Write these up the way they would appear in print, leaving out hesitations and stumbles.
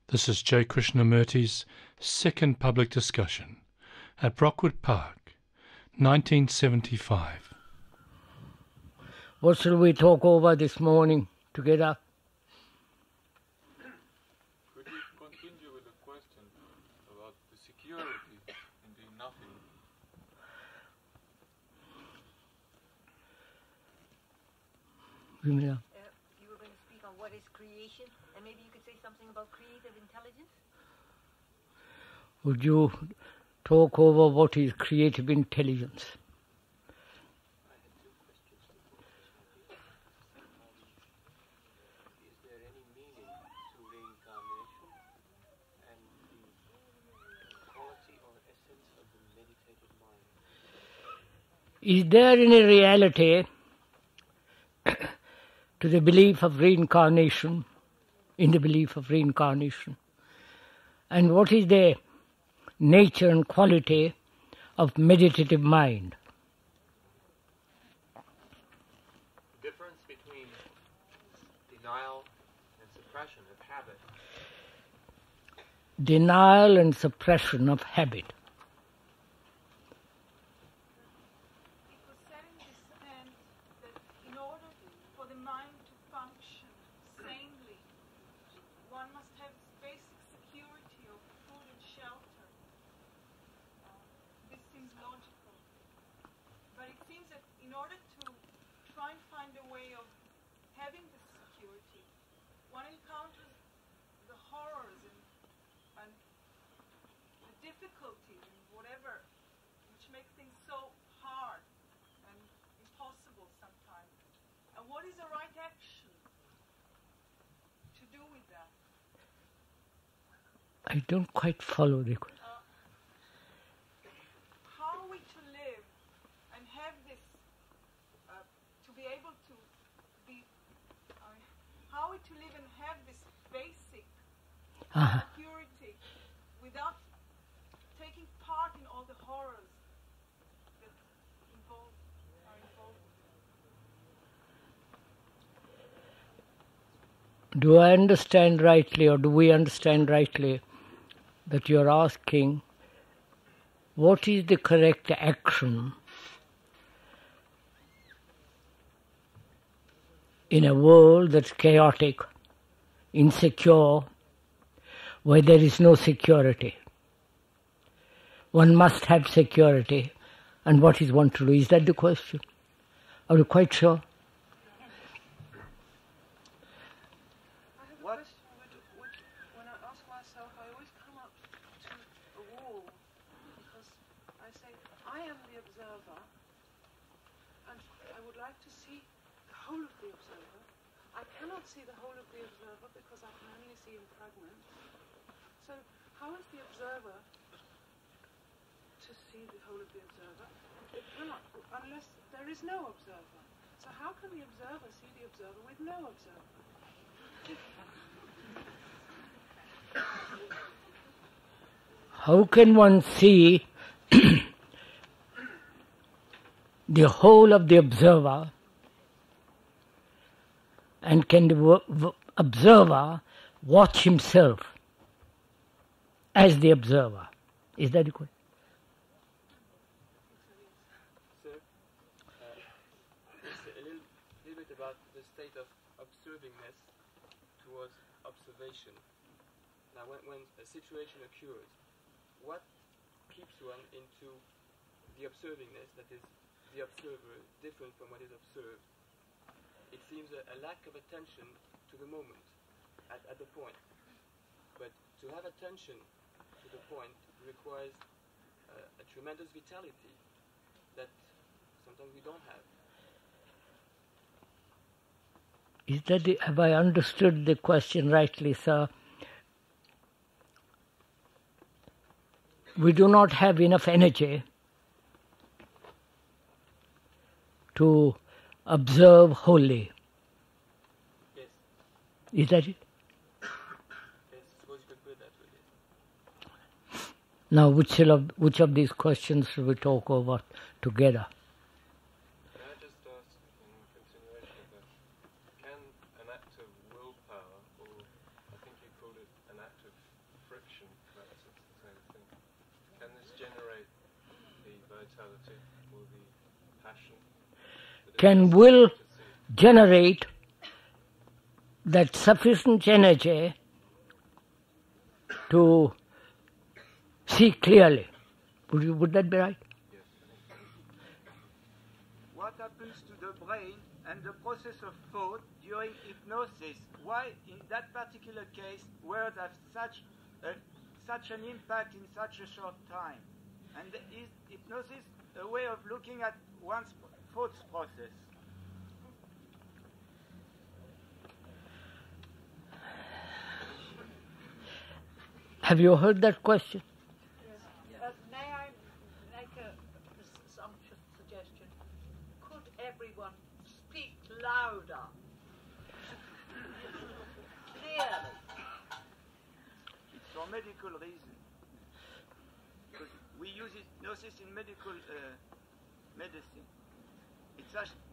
This is J. Krishnamurti's second public discussion at Brockwood Park, 1975. What shall we talk over this morning together? Could you continue with the question about the security in the nothing? Yeah. You were going to speak on what is creation, and maybe you could say something about creative intelligence? Would you talk over what is creative intelligence? I had two questions. Is there any meaning to reincarnation and the quality or essence of the meditated mind? Is there any reality to the belief of reincarnation, in the belief of reincarnation? And what is the nature and quality of meditative mind? The difference between denial and suppression of habit. Denial and suppression of habit. It was said in this end that in order for the mind to function sanely, one must have basic security of food and shelter. This seems logical. But it seems that in order to try and find a way of having this security, one encounters the horrors and the difficulties and whatever, which makes things so hard and impossible sometimes. And what is the right action to do with that? I don't quite follow the question. How are we to live and have this, to be able to be, how are we to live and have this basic security without taking part in all the horrors that are involved? Do I understand rightly, or do we understand rightly, that you're asking what is the correct action in a world that's chaotic, insecure, where there is no security? One must have security, and what is one to do? Is that the question? Are you quite sure? I have a question which, when I ask myself, I always come up to a wall, because I say, I am the observer, and I would like to see the whole of the observer. I cannot see the whole of the observer because I can only see in fragments. So how is the observer to see the whole of the observer? It cannot, unless there is no observer. So how can the observer see the observer with no observer? How can one see the whole of the observer, and can the observer watch himself as the observer? Is that the question? So, it's a little bit about the state of observingness towards observation. Now, when a situation occurs, what keeps one into the observingness, that is, the observer, different from what is observed? It seems a lack of attention to the moment, at the point. But to have attention to the point requires a tremendous vitality that sometimes we don't have. Is that have I understood the question rightly, sir? We do not have enough energy to observe wholly. Yes. Is that it? Yes, suppose you could put it that way. Now, which of these questions should we talk over together? Can I just ask, in continuation of that, can an act of willpower, or I think you called it an act of friction, perhaps it's the same thing. Can this generate the vitality or the passion? Can will generate that sufficient energy to see clearly? Would that be right? What happens to the brain and the process of thought during hypnosis? Why, in that particular case, words have such an impact in such a short time? And is hypnosis a way of looking at one's thoughts process? Have you heard that question? May I make a presumptuous suggestion? Could everyone speak louder? Clearly. It's for medical reasons. Because we use hypnosis in medical medicine.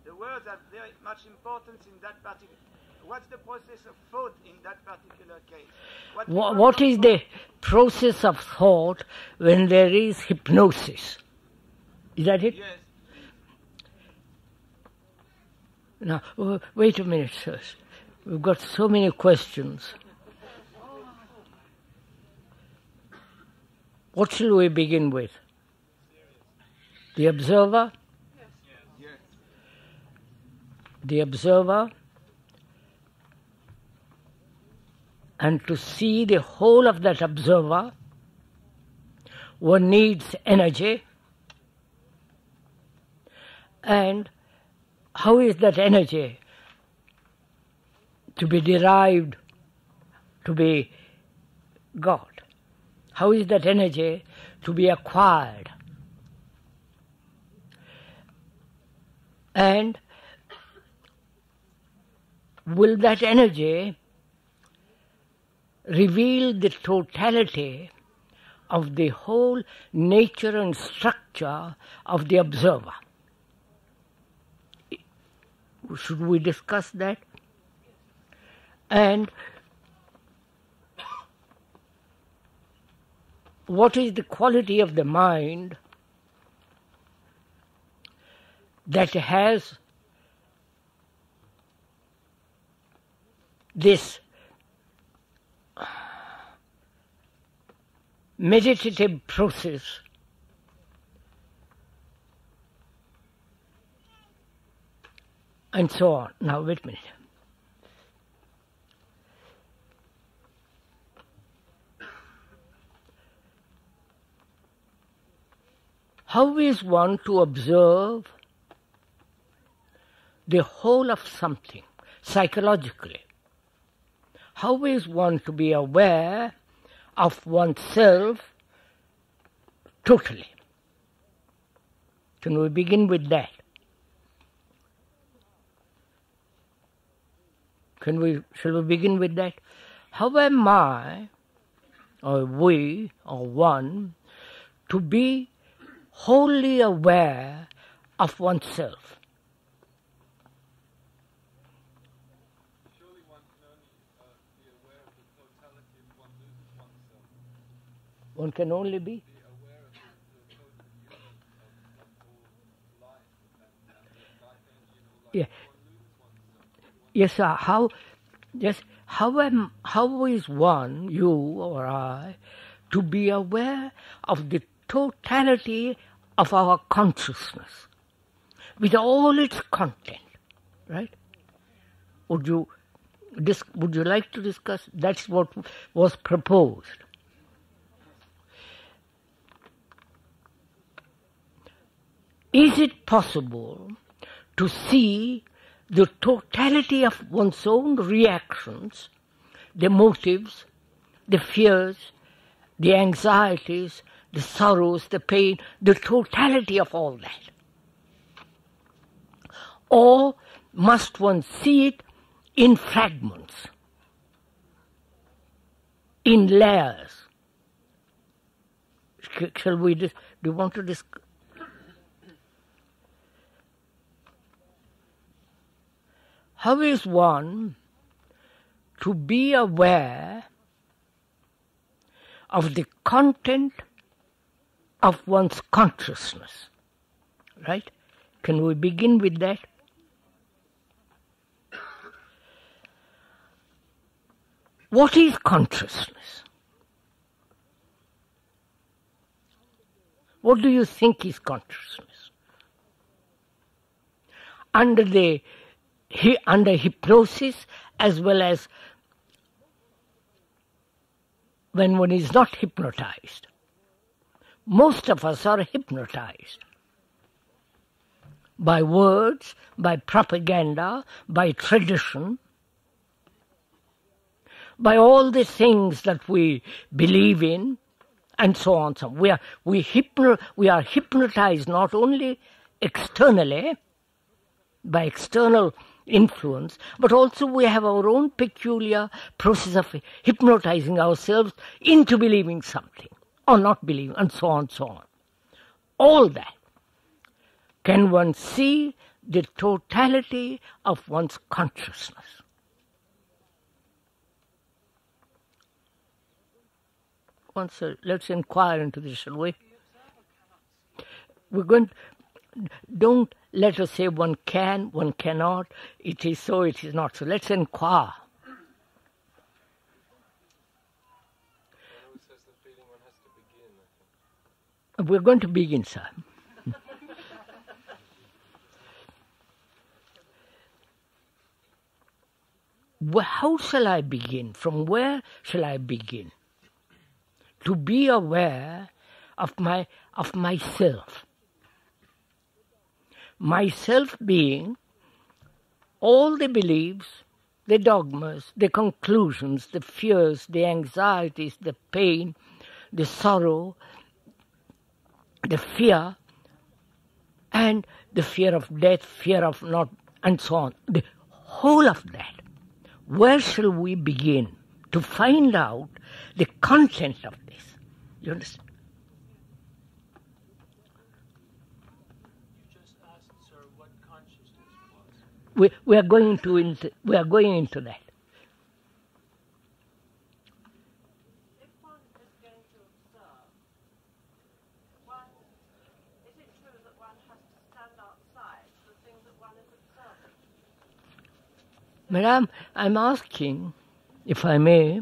The words have very much importance in that particular. What's the process of thought in that particular case? What is the process of thought when there is hypnosis? Is that it? Yes. Now, wait a minute, sirs. We've got so many questions. What shall we begin with? The observer? Yes. The observer. And to see the whole of that observer, one needs energy. And how is that energy to be derived, to be God? How is that energy to be acquired? And will that energy reveal the totality of the whole nature and structure of the observer? Should we discuss that? And what is the quality of the mind that has this meditative process and so on. Now, wait a minute. How is one to observe the whole of something psychologically? How is one to be aware of oneself totally? Can we begin with that? Shall we begin with that? How am I, or we, or one, to be wholly aware of oneself? Surely one can only be aware of the totality if one loses oneself. One can only be? Be aware of the total unity of all life and the life energy in all life. Yeah. If one loses oneself. Yes, sir. How is one, you or I, to be aware of the totality of our consciousness with all its content, right? Would you like to discuss? That's what was proposed. Is it possible to see the totality of one's own reactions, the motives, the fears, the anxieties, the sorrows, the pain, the totality of all that? Or must one see it in fragments, in layers? Shall we, do you want to discuss? How is one to be aware of the content of one's consciousness. Right? Can we begin with that? What is consciousness? What do you think is consciousness? Under hypnosis, as well as when one is not hypnotized. Most of us are hypnotized by words, by propaganda, by tradition, by all the things that we believe in, and so on. So we are hypnotized not only externally, by external influence, but also we have our own peculiar process of hypnotizing ourselves into believing something, or not believing, and so on, so on. All that. Can one see the totality of one's consciousness? Let's inquire into this, shall we? We're going. Don't let us say one can, one cannot. It is so, it is not so. Let's inquire. It says the feeling one has to begin, I think. We're going to begin, sir. How shall I begin? From where shall I begin? To be aware of myself. Myself being all the beliefs, the dogmas, the conclusions, the fears, the anxieties, the pain, the sorrow, the fear, and the fear of death, fear of not, and so on. The whole of that. Where shall we begin to find out the content of this? You understand? You just asked, sir, what consciousness was. We are going into that. If one is going to observe, is it true that one has to stand outside the thing that one is observing? Madam, I'm asking, if I may,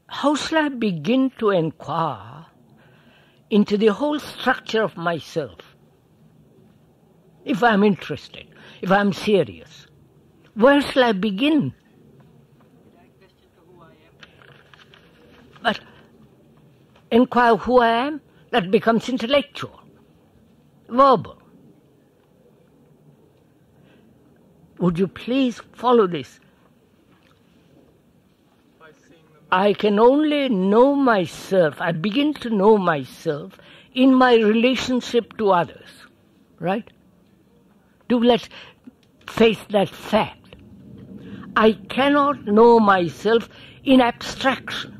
how shall I begin to inquire into the whole structure of myself? If I'm interested, if I'm serious, where shall I begin? But inquire who I am, that becomes intellectual, verbal. Would you please follow this? I can only know myself, I begin to know myself in my relationship to others, right? Let's face that fact. I cannot know myself in abstraction.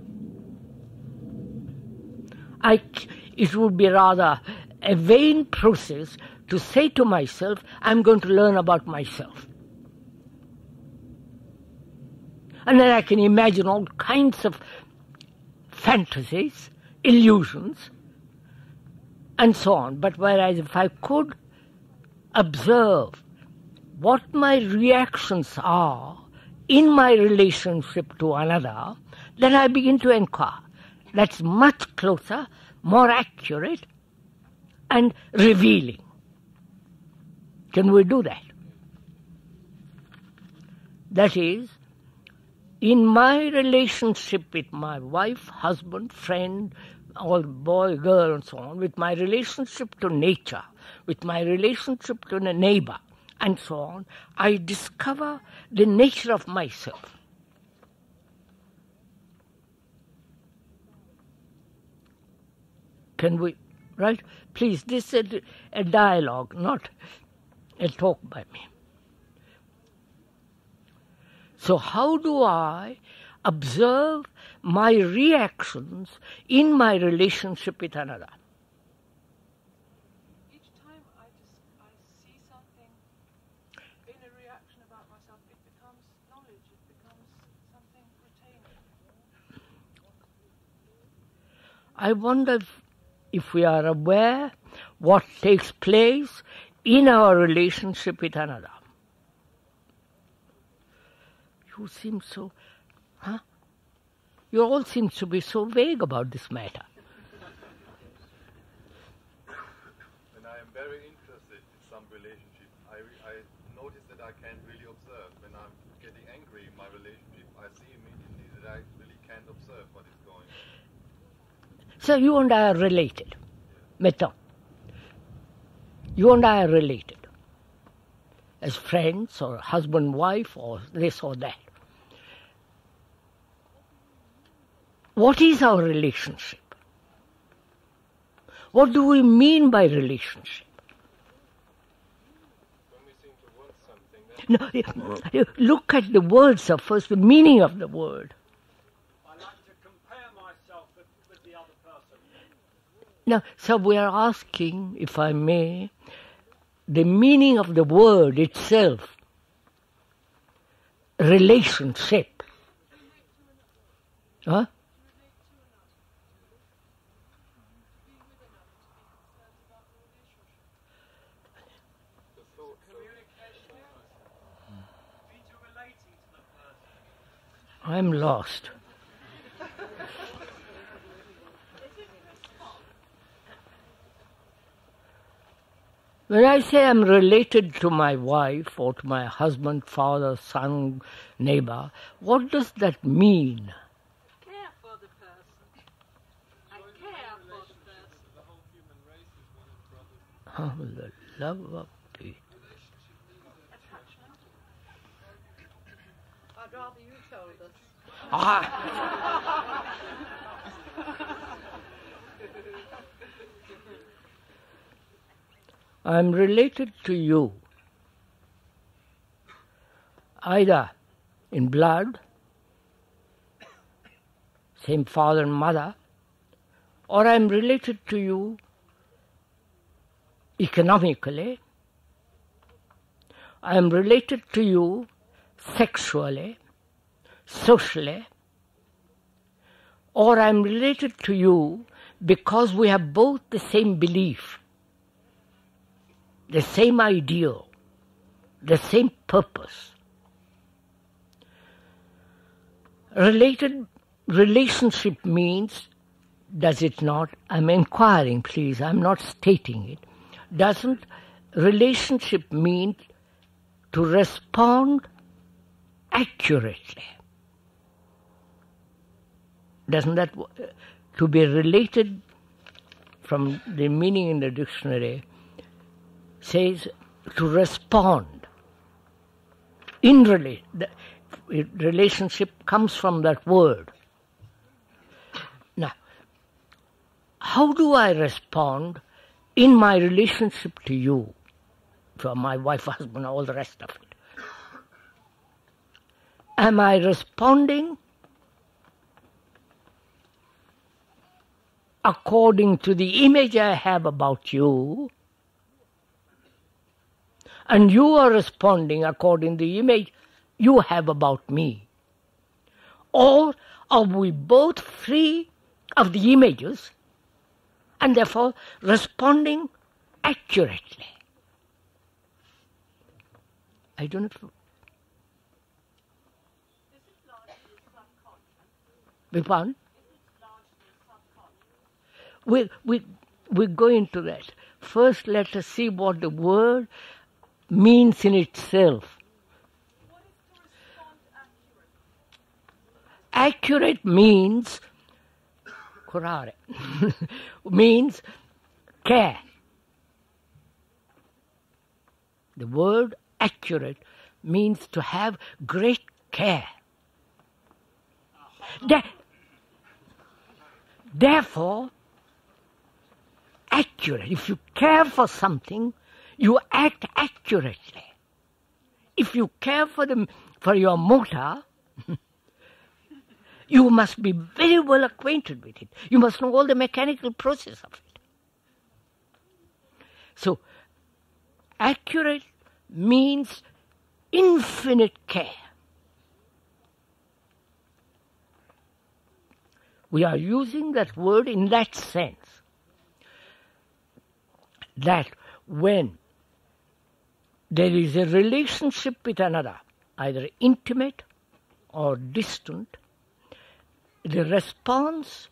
It would be rather a vain process to say to myself, I'm going to learn about myself. And then I can imagine all kinds of fantasies, illusions, and so on. But whereas if I could observe what my reactions are in my relationship to another, then I begin to inquire. That's much closer, more accurate, and revealing. Can we do that? That is, in my relationship with my wife, husband, friend, or boy, girl, and so on, with my relationship to nature, with my relationship to the neighbor, and so on, I discover the nature of myself. Can we, right? Please, this is a dialogue, not a talk by me. So how do I observe my reactions in my relationship with another? Each time I see something in a reaction about myself, it becomes knowledge, it becomes something retained. I wonder if we are aware what takes place in our relationship with another. You seem so, You all seem to be so vague about this matter. When I am very interested in some relationship, I notice that I can't really observe. When I'm getting angry in my relationship, I see immediately that I really can't observe what is going on. So you and I are related. Mettons. You and I are related. As friends or husband, wife or this or that. What is our relationship? What do we mean by relationship? When we seem to want something, then No, look at the words first, the meaning of the word. I like to compare myself with the other person. Now, so we are asking, if I may, the meaning of the word itself. Relationship. Huh? I'm lost. When I say I'm related to my wife or to my husband, father, son, neighbor, what does that mean? Care for the person. I care for the person. the whole human race is one of brothers. Oh, the love of peace. Attachment. I'd rather you told us. I'm related to you, either in blood, same father and mother, or I'm related to you economically, I'm related to you sexually, socially, or I'm related to you because we have both the same belief, the same ideal, the same purpose. Relationship means, does it not? I'm inquiring, please, I'm not stating it. Doesn't relationship mean to respond accurately? Doesn't that, to be related from the meaning in the dictionary, says to respond. In relationship comes from that word. Now, how do I respond in my relationship to you, to my wife, husband, all the rest of it? Am I responding according to the image I have about you, and you are responding according to the image you have about me? Or are we both free of the images and therefore responding accurately? I don't know. Is it largely subconscious? Beg pardon? Is it largely subconscious? We go into that. First, let us see what the word means in itself. What is to respond accurately? Accurate means curare, means care. The word accurate means to have great care. Therefore, accurate. If you care for something, you act accurately. If you care for your motor, you must be very well acquainted with it. You must know all the mechanical process of it. So, accurate means infinite care. We are using that word in that sense, that when there is a relationship with another, either intimate or distant, the response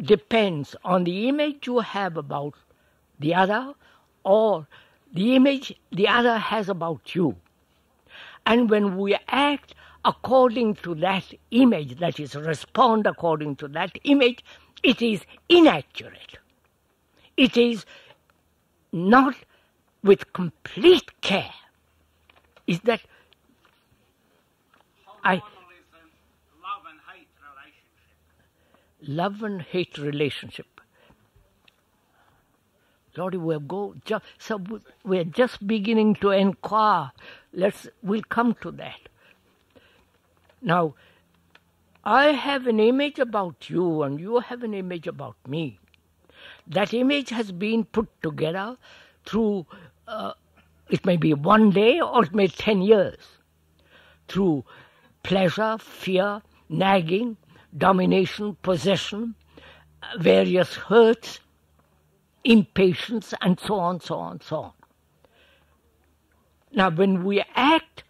depends on the image you have about the other or the image the other has about you. And when we act according to that image, that is, respond according to that image, it is inaccurate. It is not with complete care. Is that How normal is the love and hate relationship? Love and hate relationship. Lord, we're just beginning to inquire. We'll come to that. Now, I have an image about you and you have an image about me. That image has been put together through, it may be one day or it may be 10 years, through pleasure, fear, nagging, domination, possession, various hurts, impatience, and so on, so on, so on. Now, when we act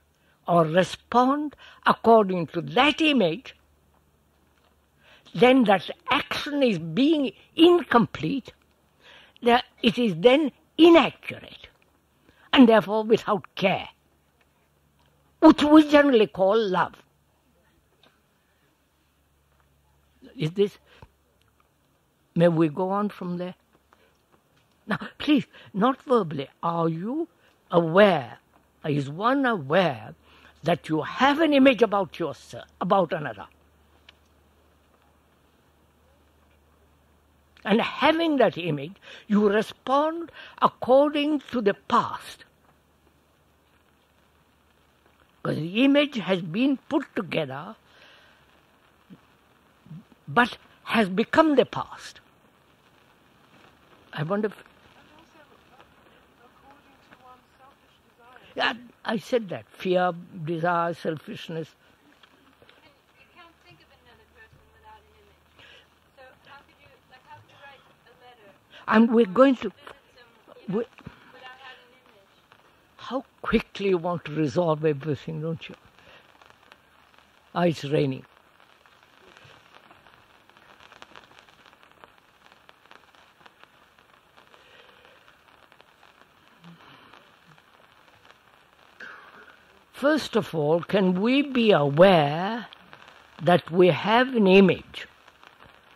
or respond according to that image, then that action is being incomplete, that it is then inaccurate, and therefore without care, which we generally call love. Is this? May we go on from there? Now, please, not verbally, are you aware, is one aware that you have an image about yourself, about another? And having that image, you respond according to the past. Because the image has been put together, but has become the past. I wonder if... Yeah, I said that. Fear, desire, selfishness. You can't think of another person without an image. So how could you write a letter? And we're going to... Without having an image? How quickly you want to resolve everything, don't you? It's raining. First of all, can we be aware that we have an image,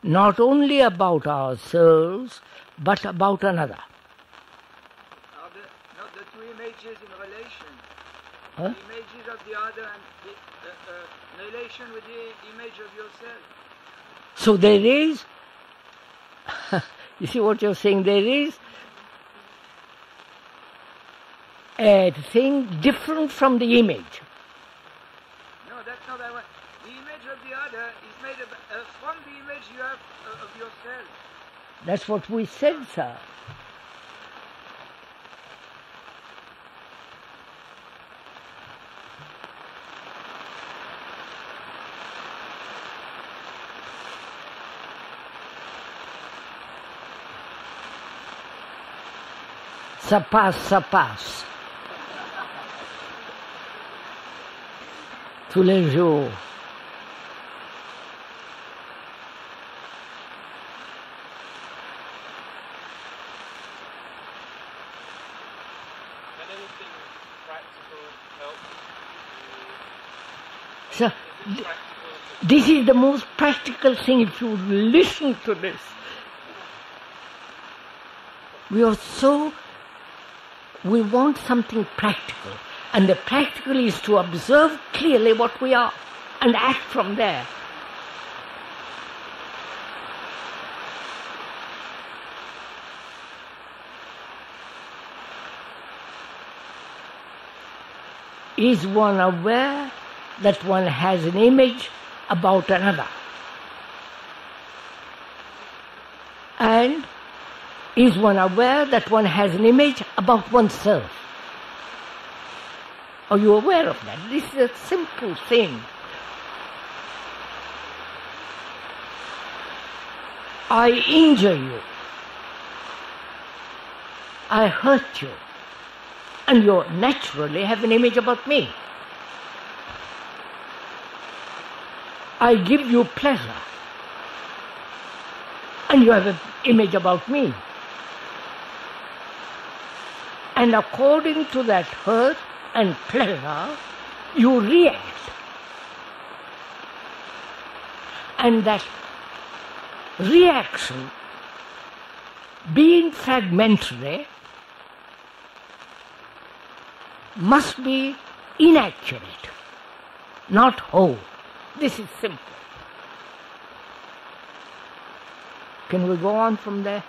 not only about ourselves, but about another? The two images in relation. Huh? The images of the other and the relation with the image of yourself. So there is, you see what you're saying, there is a thing different from the image. No, that's not what I want. The image of the other is made from the image you have of yourself. That's what we said, sir. Ça passe, ça passe. Tous les jours. Can anything practical help? So, this is the most practical thing if you listen to this. We want something practical. And the practical is to observe clearly what we are and act from there. Is one aware that one has an image about another? And is one aware that one has an image about oneself? Are you aware of that? This is a simple thing. I injure you, I hurt you, and you naturally have an image about me. I give you pleasure, and you have an image about me. And according to that hurt and pleasure, you react. And that reaction, being fragmentary, must be inaccurate, not whole. This is simple. Can we go on from there?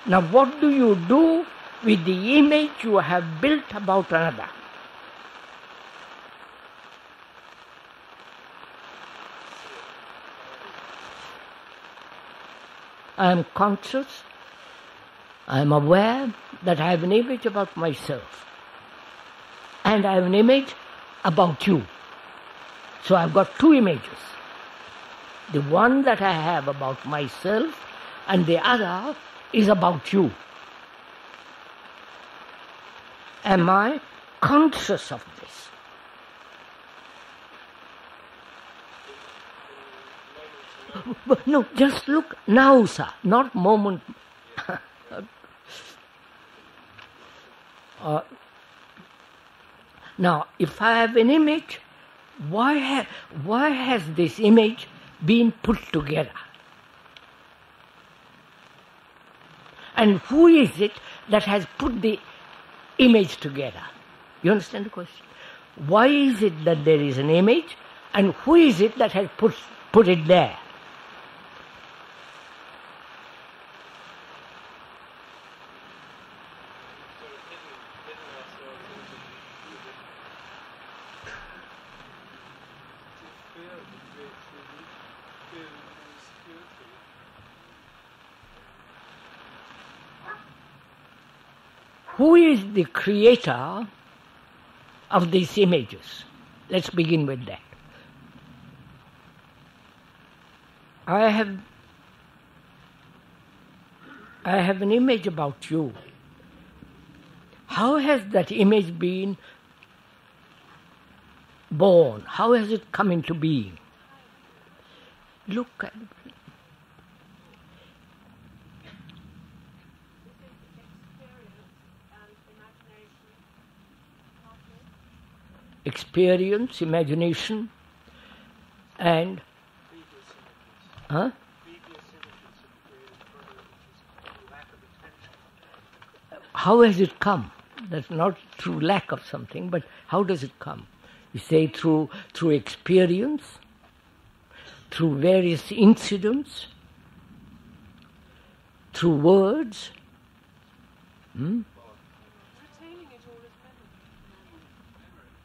Now, what do you do with the image you have built about another? I am conscious, I am aware that I have an image about myself, and I have an image about you. So I've got two images. The one that I have about myself, and the other is about you. Am I conscious of this? No, just look now, sir, not moment. Now, if I have an image, why has this image been put together? And who is it that has put the image together? You understand the question? Why is it that there is an image, and who is it that has put it there? Who is the creator of these images? Let's begin with that. I have an image about you. How has that image been born? How has it come into being? Look at it. Experience, imagination, and how has it come? That's not through lack of something, but how does it come? You say through experience, through various incidents, through words.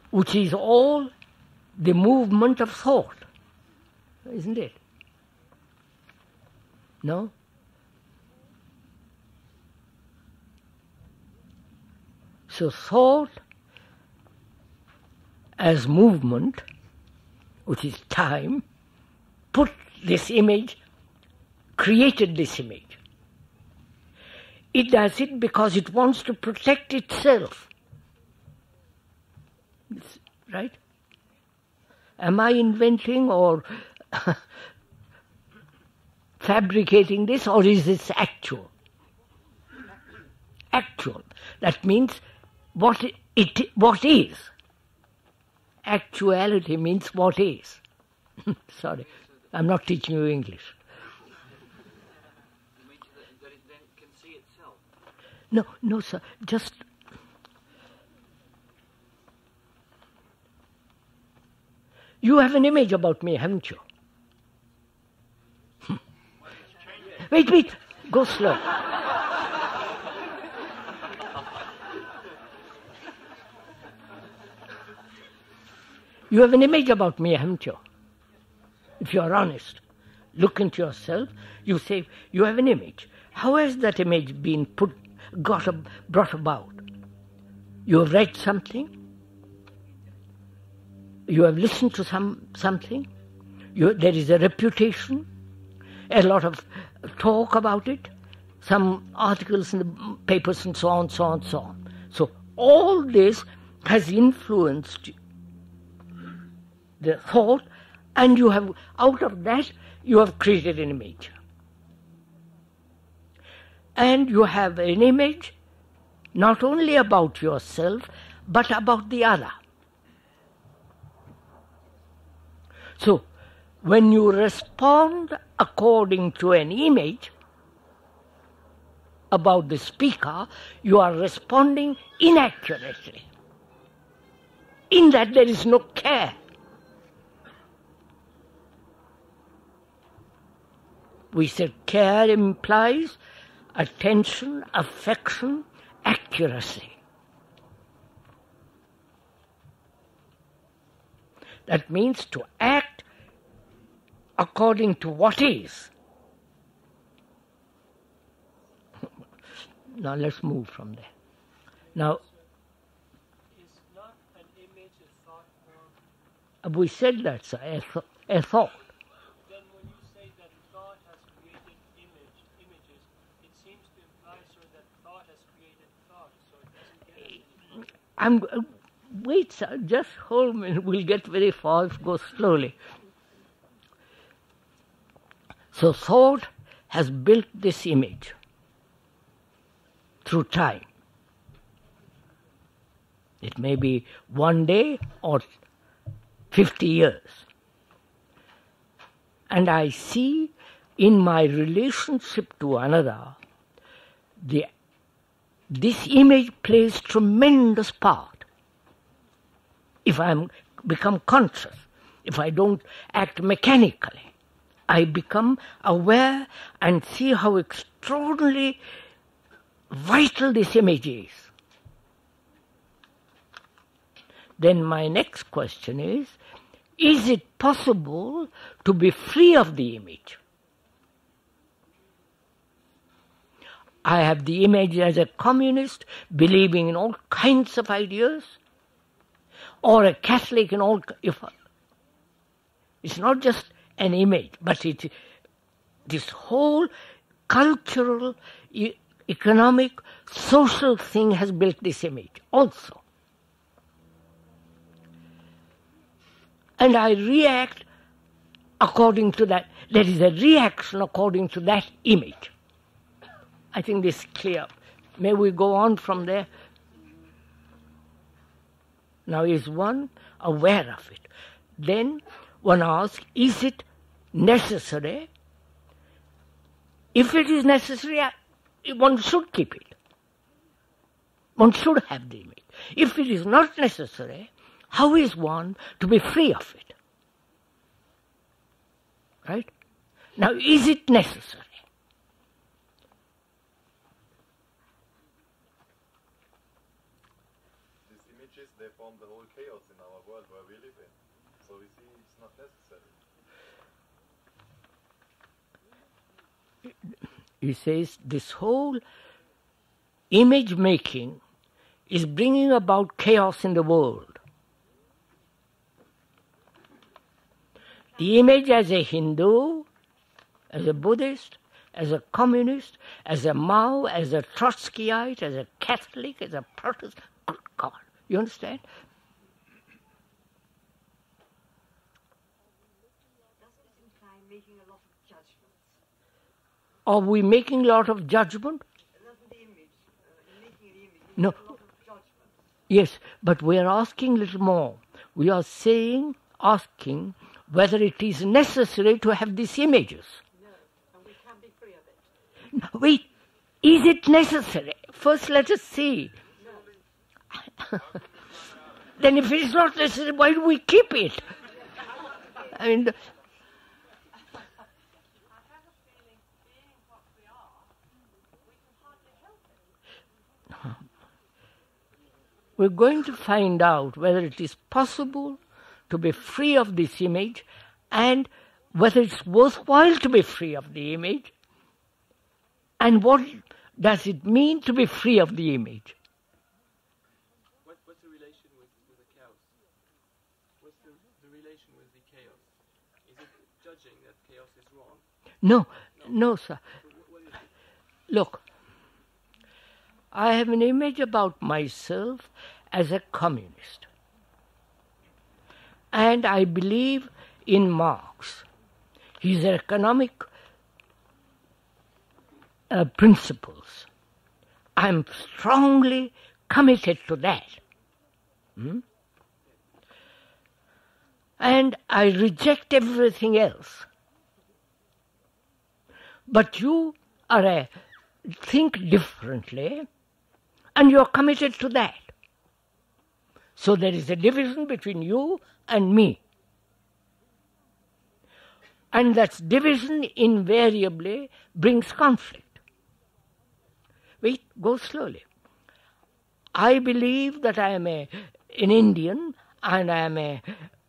Which is all the movement of thought, isn't it? No? So thought as movement, which is time, put this image, created this image. It does it because it wants to protect itself. Right? Am I inventing or fabricating this, or is this actual? Actual. That means what is. Actuality means what is. Sorry, I'm not teaching you English. You mean that it then can see itself? No, sir. Just. You have an image about me, haven't you? Wait, go slow. You have an image about me, haven't you? If you are honest, look into yourself, you say, you have an image. How has that image been brought about? You have read something? You have listened to something, there is a reputation, a lot of talk about it, some articles in the papers and so on, so on, so on. So all this has influenced the thought, and you have, out of that, you have created an image. And you have an image not only about yourself, but about the other. So, when you respond according to an image about the speaker, you are responding inaccurately. In that there is no care. We said care implies attention, affection, accuracy. That means to act according to what is. Now let's move from there. Now, Is not an image a thought form? we said that, sir, a thought. Then when you say that thought has created images, it seems to imply, sir, that thought has created thought, so it doesn't get us any Wait, sir, just hold a minute. We'll get very far if we go slowly. So thought has built this image through time. It may be one day or 50 years. And I see in my relationship to another, this image plays tremendous part. If I become conscious, if I don't act mechanically, I become aware and see how extraordinarily vital this image is. Then my next question is it possible to be free of the image? I have the image as a communist, believing in all kinds of ideas, or a Catholic in all. It's not just an image, but this whole cultural, economic, social thing has built this image also. And I react according to that. There is a reaction according to that image. I think this is clear. May we go on from there? Now, is one aware of it? Then one asks, is it necessary? If it is necessary, one should keep it. One should have the image. If it is not necessary, how is one to be free of it? Right? Now, is it necessary? They form the whole chaos in our world where we live in. So we see it's not necessary. He says this whole image making is bringing about chaos in the world. The image as a Hindu, as a Buddhist, as a communist, as a Mao, as a Trotskyite, as a Catholic, as a Protestant, good God. You understand? Doesn't it imply making a lot of judgments? Are we making a lot of judgment? Doesn't the image, making an image, No. a lot of judgments? Yes, but we are asking a little more. We are asking whether it is necessary to have these images. No, and we can be free of it. Wait, is it necessary? First let us see. Then if it is not necessary, why do we keep it? I mean, I have a feeling, being what we are, we can hardly help it. we're going to find out whether it is possible to be free of this image and whether it's worthwhile to be free of the image and what does it mean to be free of the image. What's the relation with the chaos? What's the relation with the chaos? Is it acknowledging that chaos is wrong. No, sir. Look, I have an image about myself as a communist. And I believe in Marx, his economic principles. I'm strongly committed to that. And I reject everything else. But you think differently, and you're committed to that. So there is a division between you and me. And that division invariably brings conflict. Wait, go slowly. I believe that I am an Indian, and I am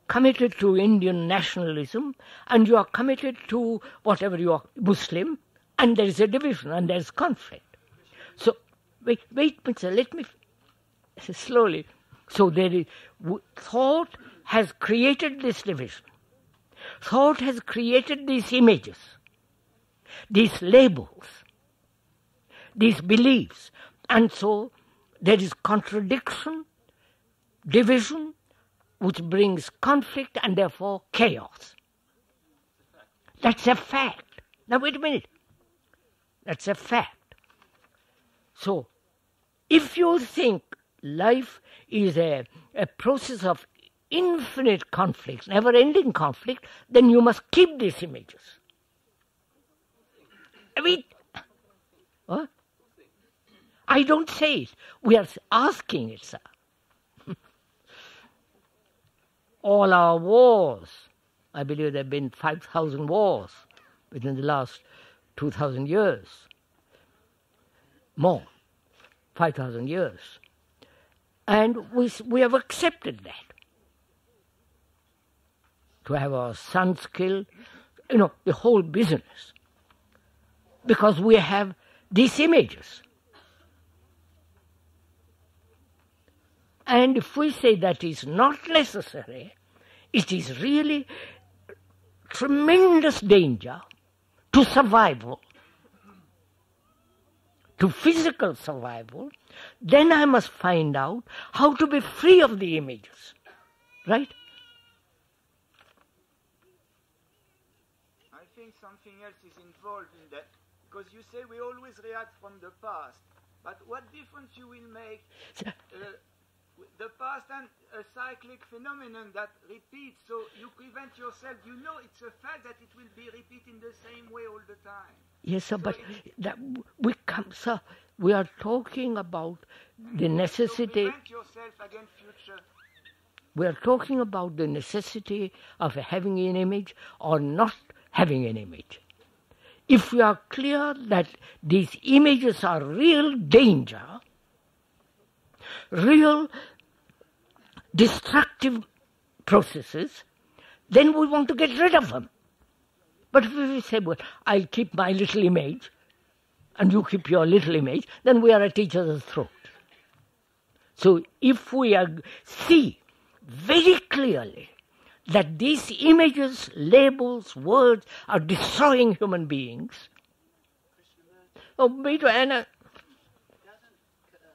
committed to Indian nationalism, and you are committed to whatever you are, Muslim, and there is a division, and there is conflict. So, wait, sir, let me slowly. So there is, thought has created this division. Thought has created these images, these labels, these beliefs. And so there is contradiction, division, which brings conflict and therefore chaos. That's a fact. Now wait a minute. That's a fact. So if you think life is a process of infinite conflicts, never-ending conflict, then you must keep these images. I mean, what? I don't say it. We are asking it, sir. All our wars, I believe there have been 5,000 wars within the last 2,000 years. More, 5,000 years. And we have accepted that. To have our sons killed, the whole business. Because we have these images. And if we say that is not necessary, it is really tremendous danger to survival, to physical survival, then I must find out how to be free of the images. Right? I think something else is involved in that, because you say we always react from the past, but what difference you will make the past and a cyclic phenomenon that repeats, so you prevent yourself, it's a fact that it will be repeating the same way all the time. Yes, sir, so we are talking about the necessity. Prevent yourself against future. We are talking about the necessity of having an image or not having an image. If we are clear that these images are real danger, real destructive processes, then we want to get rid of them. But if we say, well, I'll keep my little image, and you keep your little image, then we are at each other's throat. So if we see very clearly that these images, labels, words are destroying human beings. Oh, wait, Anna. Doesn't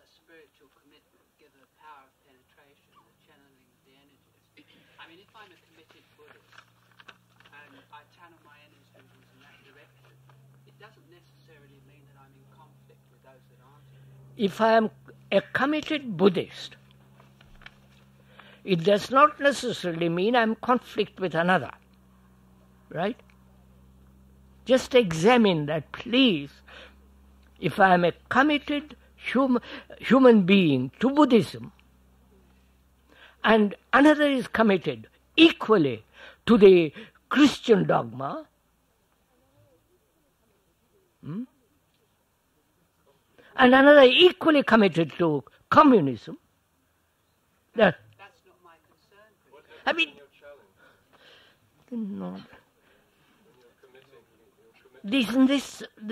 spiritual commitment give a power of penetration, the channeling of the energies? I mean, if I'm a committed Buddhist and I channel my energies in that direction, it doesn't necessarily mean that I'm in conflict with those that aren't. If I am a committed Buddhist, it does not necessarily mean I'm in conflict with another. Right? Just examine that, please. If I am a committed human being to Buddhism, and another is committed equally to the Christian dogma, and another equally committed to communism, That's not my concern. I mean, no.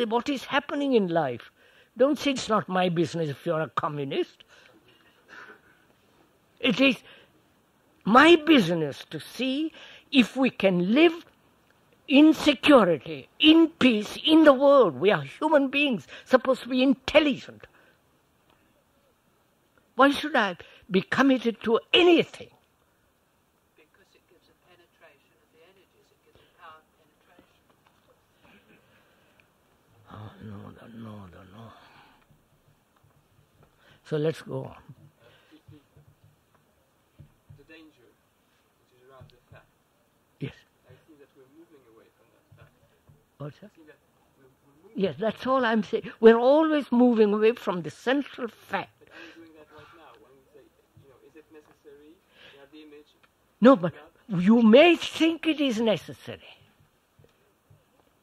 What is happening in life? Don't say it's not my business if you're a communist. It is my business to see if we can live in security, in peace, in the world. We are human beings, supposed to be intelligent. Why should I be committed to anything? Because it gives a penetration of the energies, it gives a power of penetration. Oh, no. So let's go on. The danger which is around the fact. Yes. I think that we're moving away from that fact. What's that? I think that we're moving. Yes, that's all I'm saying. We're always moving away from the central fact. But are we doing that right now? When we say, is it necessary to have the image? No, but you may think it is necessary.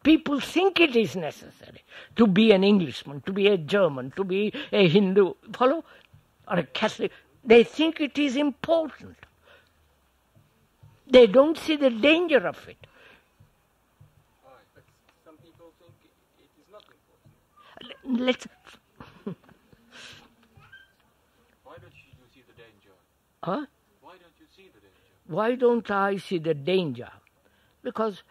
People think it is necessary to be an Englishman, to be a German, to be a Hindu, follow, or a Catholic. They think it is important. They don't see the danger of it. Right, but some people think it is not important. Let's. Why don't you see the danger? Huh? Why don't you see the danger? Why don't I see the danger? Because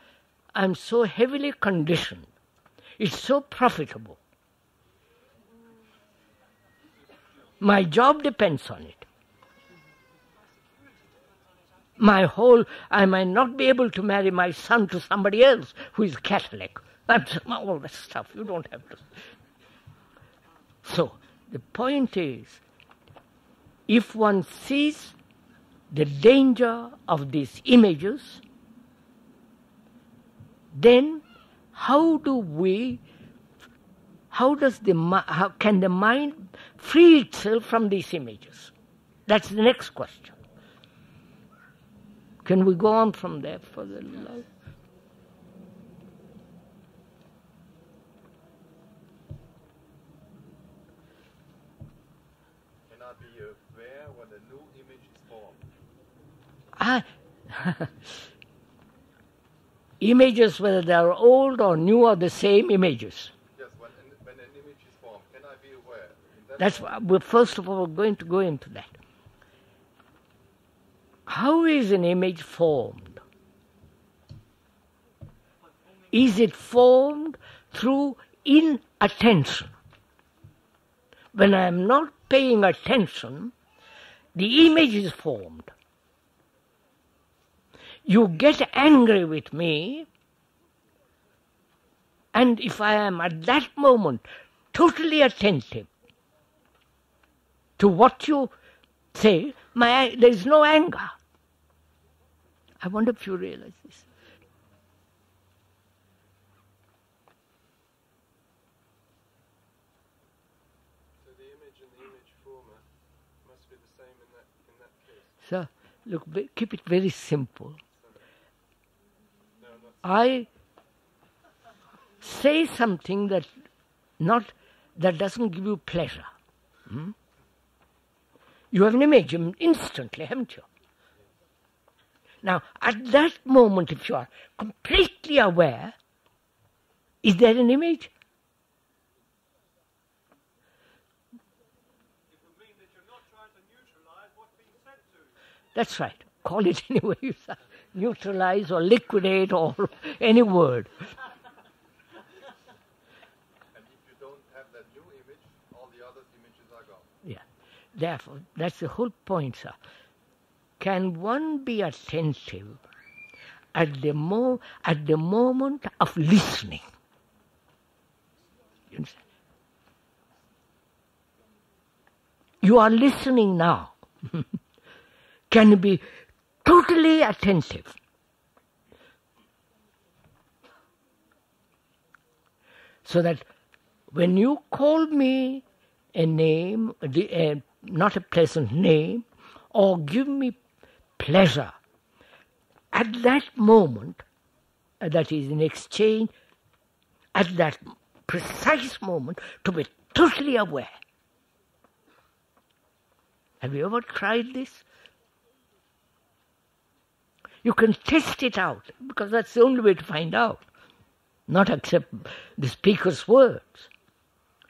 I'm so heavily conditioned. It's so profitable. My job depends on it. I might not be able to marry my son to somebody else who is Catholic. That's all that stuff. You don't have to. So, the point is, if one sees the danger of these images, then how can the mind free itself from these images? That's the next question. Can we go on from there for the love? Can I be aware when a new image is formed? Images, whether they are old or new, are the same images. Yes, when an image is formed, can I be aware? We're first of all going to go into that. How is an image formed? Is it formed through inattention? When I am not paying attention, the image is formed. You get angry with me, and if I am at that moment totally attentive to what you say, there is no anger. I wonder if you realize this. So the image and the image former must be the same in that case. Sir, look, keep it very simple. I say something that doesn't give you pleasure. You have an image instantly, haven't you? Now, at that moment, if you are completely aware, is there an image? It would mean that you're not trying to neutralize what's being said to you. That's right. Call it any way you say. Neutralize or liquidate or any word. And if you don't have that new image, all the other images are gone. Yeah. Therefore, that's the whole point, sir. Can one be attentive at the moment of listening? You understand? You are listening now. Can you be totally attentive? So that when you call me a name, not a pleasant name, or give me pleasure, at that moment, that is in exchange, at that precise moment, to be totally aware. Have you ever tried this? You can test it out, because that's the only way to find out. Not accept the speaker's words.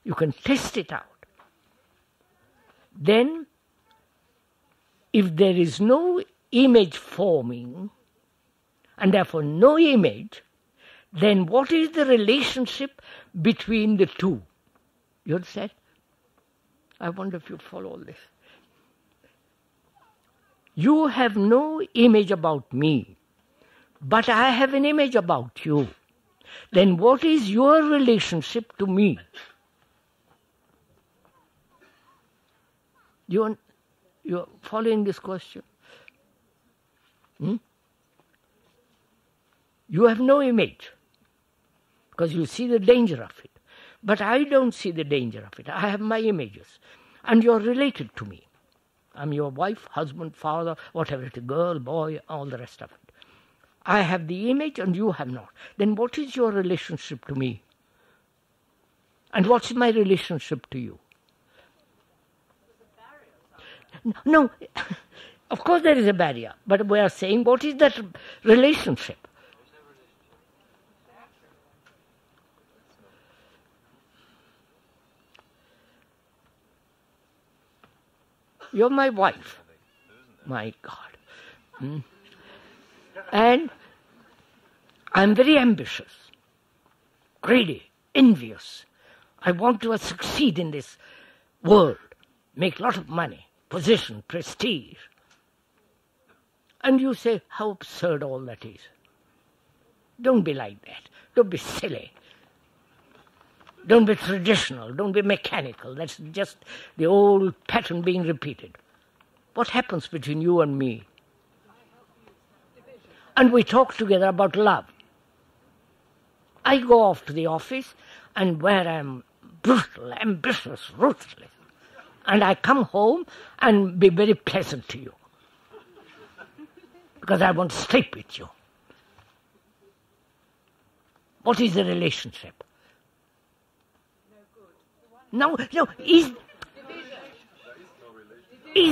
You can test it out. Then, if there is no image forming, and therefore no image, then what is the relationship between the two? You understand? I wonder if you follow all this. You have no image about me, but I have an image about you. Then what is your relationship to me? You're following this question? You have no image because you see the danger of it. But I don't see the danger of it. I have my images. And you're related to me. I'm your wife, husband, father, whatever it is, girl, boy, all the rest of it. I have the image and you have not. Then what is your relationship to me? And what's my relationship to you? No, of course there is a barrier. But we are saying, what is that relationship? You're my wife. My God. And I'm very ambitious, greedy, envious. I want to succeed in this world, make a lot of money, position, prestige. And you say, how absurd all that is. Don't be like that. Don't be silly. Don't be traditional. Don't be mechanical. That's just the old pattern being repeated. What happens between you and me? And we talk together about love. I go off to the office and where I'm brutal, ambitious, ruthless. And I come home and be very pleasant to you. Because I want to sleep with you. What is the relationship? No, is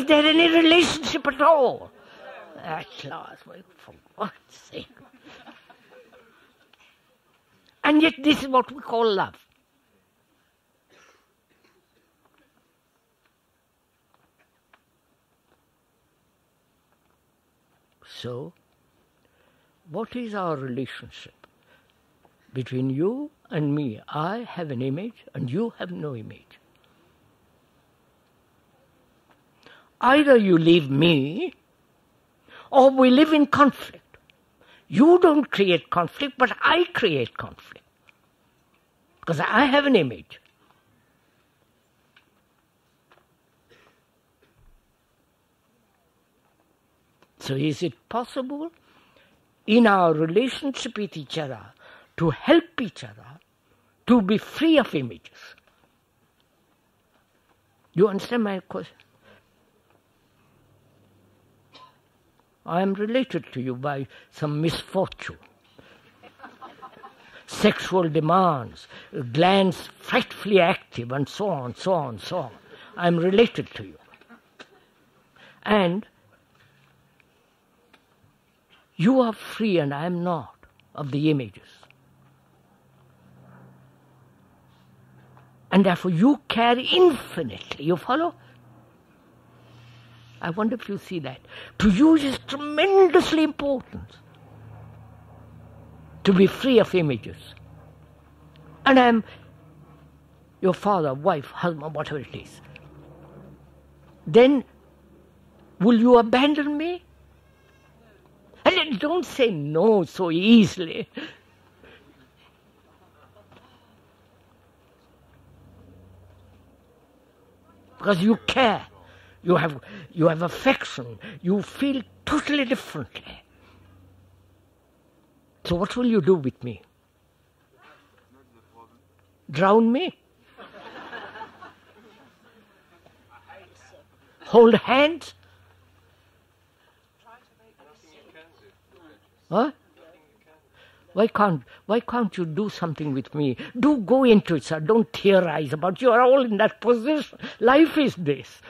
there any relationship at all? At last, for God's sake. And yet this is what we call love. So, what is our relationship? Between you and me, I have an image and you have no image. Either you leave me or we live in conflict. You don't create conflict, but I create conflict. Because I have an image. So is it possible in our relationship with each other to help each other to be free of images? You understand my question? I am related to you by some misfortune. Sexual demands, glands frightfully active, and so on, so on, so on. I am related to you. And you are free and I am not of the images. And therefore you carry infinitely. You follow? I wonder if you see that. To you it is tremendously important to be free of images. And I am your father, wife, husband, whatever it is. Then will you abandon me? And don't say no so easily. Because you care. You have affection. You feel totally differently. So what will you do with me? Drown me? Hold hands? Huh? Why can't you do something with me? Do go into it, sir. Don't theorize about it. You are all in that position. Life is this.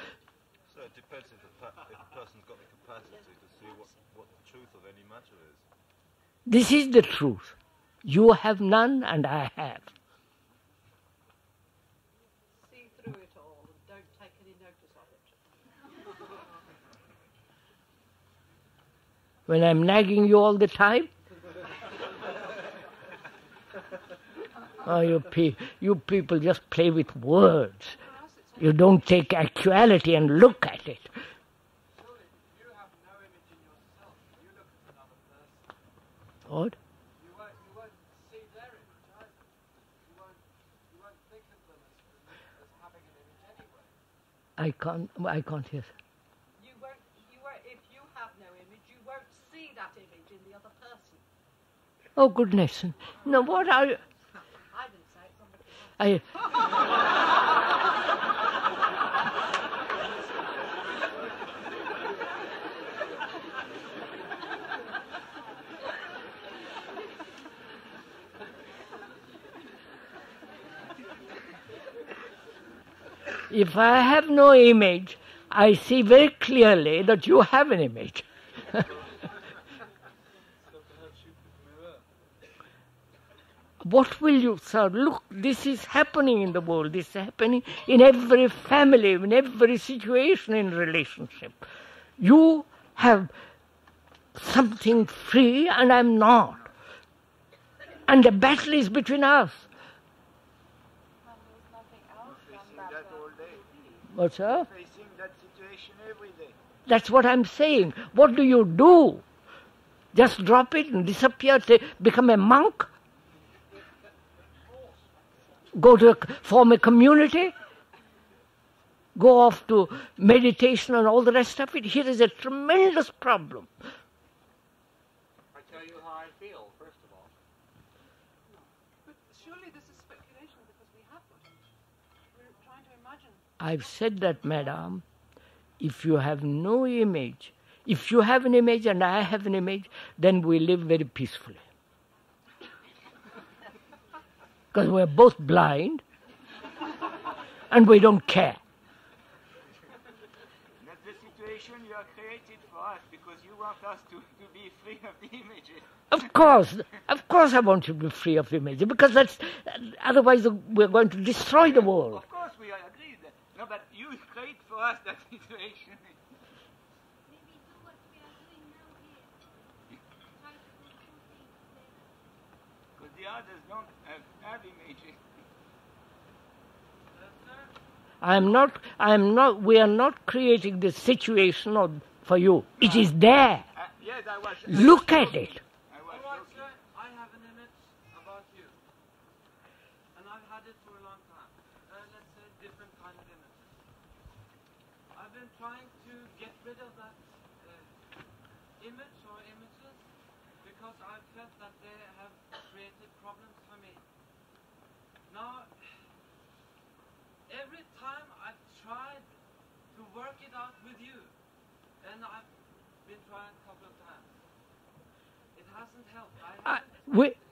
So it depends if a person's got the capacity to see what the truth of any matter is. This is the truth. You have none and I have. See through it all and don't take any notice of it. When I'm nagging you all the time? Oh, you people just play with words. You don't take actuality and look at it. Surely you have no image in yourself. You look at another person. What? You won't see their image either. You won't think of them as having an image anyway. I can't hear. You won't, if you have no image, you won't see that image in the other person. Oh, goodness. No, what are you? I didn't say it, somebody else. If I have no image, I see very clearly that you have an image. What will you, sir? Look, this is happening in the world. This is happening in every family, in every situation in relationship. You have something free and I'm not. And the battle is between us. What, sir? Facing that situation every day. That's what I'm saying. What do you do? Just drop it and disappear, become a monk? Form a community? Go off to meditation and all the rest of it? Here is a tremendous problem. I tell you how I feel, first of all. But surely this is speculation because we have one. We're trying to imagine. I've said that, madam. If you have no image, if you have an image and I have an image, then we live very peacefully. Because we're both blind and we don't care. That's the situation you are created for us because you want us to be free of the images. Of course I want you to be free of images because otherwise we're going to destroy the world. Of course we are agreed. No, but you create for us that situation. Maybe do what we are doing now here. Try to do two things together. Because the others don't have images. We are not creating this situation for you. It is there. Yes, I was. Look at it. All right, sir, I have an image about you. And I've had it for a long time. Let's say different kind of images. I've been trying to get rid of that image or images because I've felt that they have created problems for me. Now, every time I've tried to work it out with you, and I've been trying a couple of times, it hasn't helped.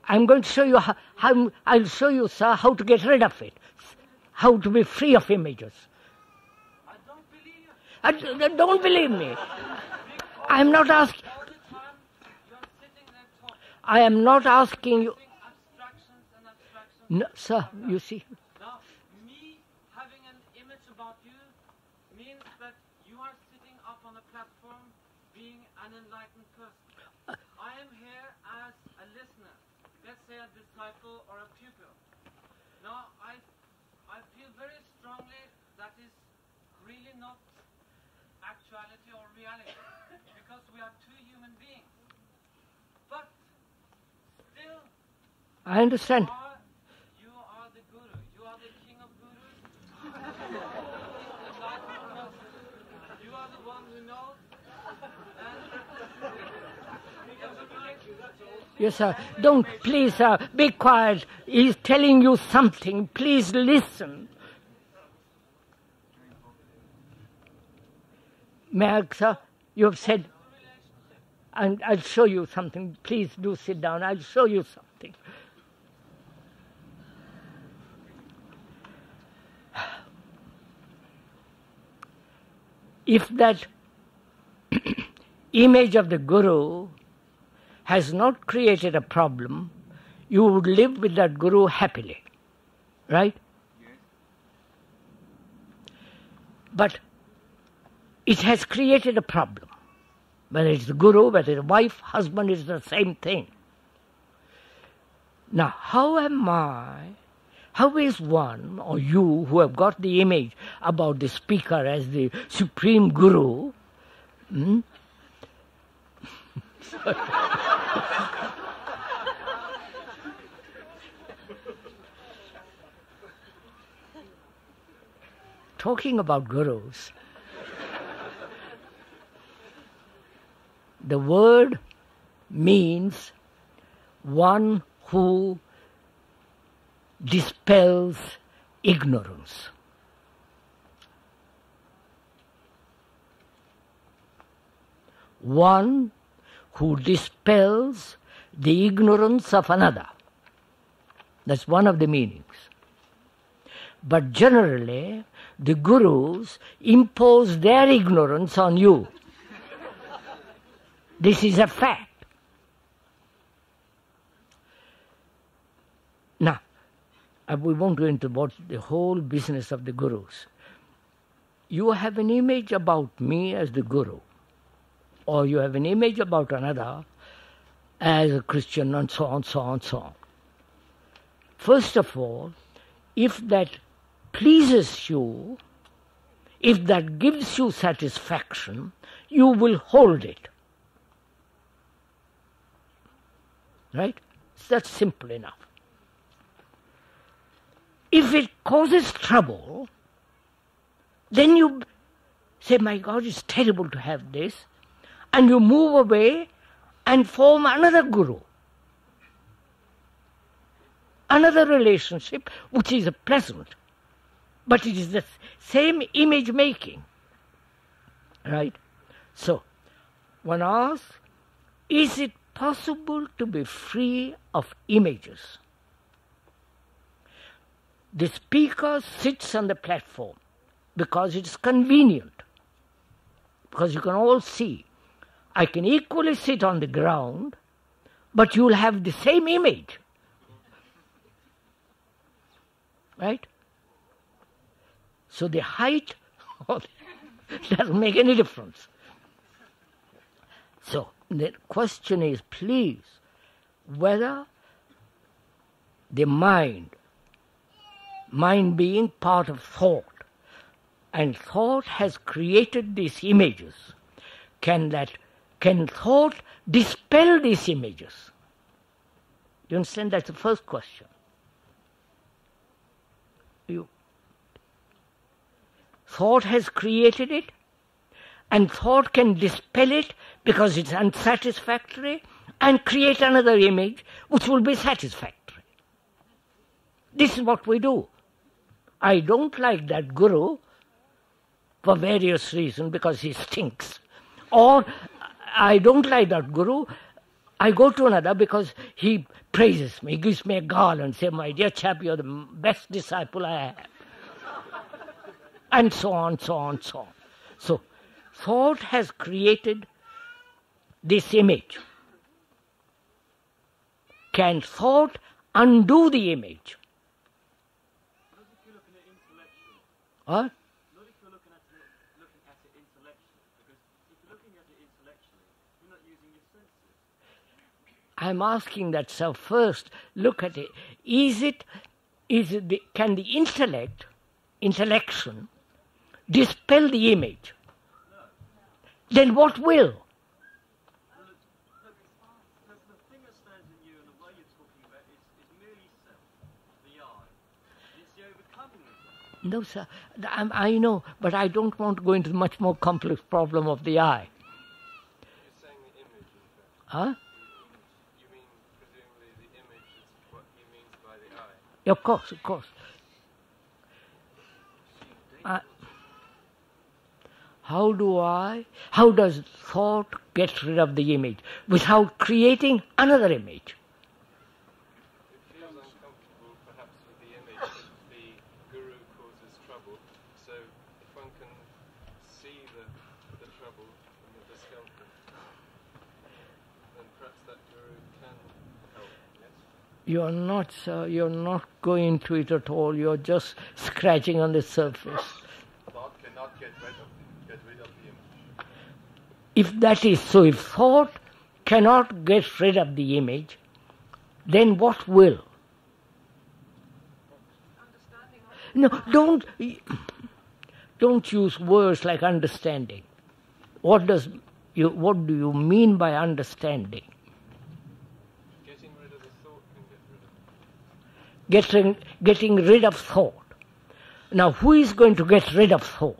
I'm going to show you I'll show you, sir, how to get rid of it. How to be free of images. I don't believe you. Don't believe me. I'm not asking. All the time you're sitting there talking. I am not asking you. Abstractions and abstractions. No, sir, you see. Now, me having an image about you means that you are sitting up on a platform being an enlightened person. I am here as a listener, let's say a disciple or a pupil. Now, I feel very strongly that is really not actuality or reality, because we are two human beings. But still, I understand. you are the guru. You are the king of gurus. You are the one who knows. Yes, sir. Don't, please, sir, be quiet. He's telling you something. Please listen. May I, sir? You have said, and I'll show you something. Please do sit down. I'll show you something. If that image of the Guru has not created a problem, you would live with that Guru happily. Right? Yes. But it has created a problem. Whether it's the Guru, whether it's wife, husband, is the same thing. Now, how is one, or you who have got the image about the speaker as the supreme guru, talking about gurus, the word means one who dispels ignorance. One who dispels the ignorance of another. That's one of the meanings. But generally, the gurus impose their ignorance on you. This is a fact. Now, we won't go into what the whole business of the gurus. You have an image about me as the guru, or you have an image about another as a Christian, and so on, so on, so on. First of all, if that pleases you, if that gives you satisfaction, you will hold it. Right? That's simple enough. If it causes trouble, then you say, my God, it's terrible to have this, and you move away and form another guru, another relationship which is pleasant, but it is the same image making. Right? So, one asks, is it possible to be free of images? The speaker sits on the platform because it's convenient, because you can all see. I can equally sit on the ground, but you'll have the same image. Right? So the height doesn't make any difference. So the question is, please, whether the mind being part of thought, and thought has created these images, can thought dispel these images? You understand? That's the first question. Thought has created it, and thought can dispel it because it's unsatisfactory, and create another image which will be satisfactory. This is what we do. I don't like that guru for various reasons, because he stinks. Or I don't like that guru, I go to another because he praises me, gives me a garland, say, my dear chap, you're the best disciple I have. And so on, so on, so on. So, thought has created this image. Can thought undo the image? Not if you're looking at intellectually. What? Not if you're looking at it intellectually. Because if you're looking at it intellectually, you're not using your senses. I'm asking that self first. Look at it. Can the intellection, dispel the image? No. Then what will? The thing that stands in you and the way you're talking about is merely self, the I. It's the overcoming of that. No, sir. I know, but I don't want to go into the much more complex problem of the I. You're saying the image, in fact. Huh? You mean, presumably, the image is what he means by the I? Of course, of course. How does thought get rid of the image without creating another image? It feels uncomfortable, perhaps, with the image that the guru causes trouble. So if one can see the trouble and the discomfort, then perhaps that guru can help, yes? You're not, sir. You're not going into it at all. You're just scratching on the surface. Thought cannot get rid of the image. If that is so, if thought cannot get rid of the image, then what will? No, don't use words like understanding. What do you mean by understanding? Getting rid of the thought can get rid of. Getting rid of thought. Now, who is going to get rid of thought?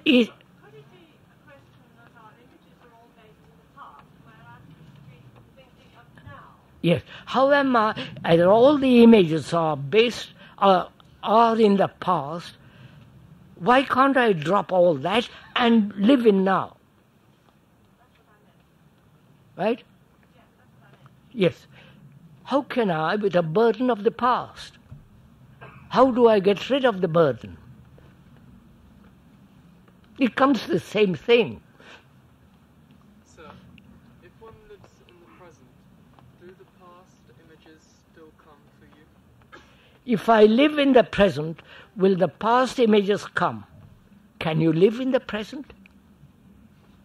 Is, Could it be a question that our images are all based in the past, whereas we thinking of now? yes. How am I? Either all the images are in the past. Why can't I drop all that and live in now? Right? Yes. How can I with a burden of the past? How do I get rid of the burden? It comes to the same thing. Sir, if one lives in the present, do the past images still come for you? If I live in the present, will the past images come? Can you live in the present?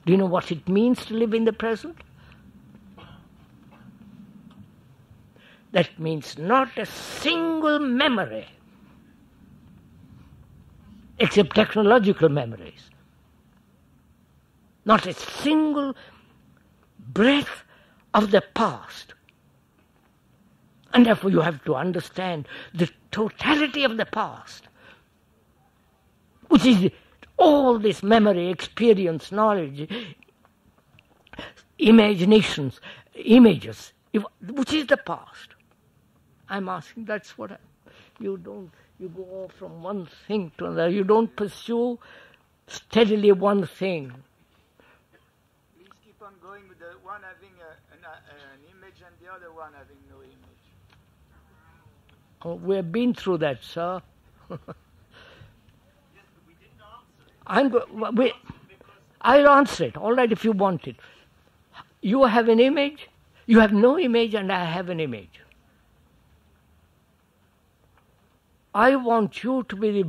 Do you know what it means to live in the present? That means not a single memory, except technological memories. Not a single breath of the past. And therefore you have to understand the totality of the past, which is all this memory, experience, knowledge, imaginations, images, which is the past. I'm asking, that's what you go off from one thing to another. You don't pursue steadily one thing. Please keep on going with the one having an image and the other one having no image. Oh, we've been through that, sir. I'll answer it, all right, if you want it. You have an image, you have no image, and I have an image. I want you to be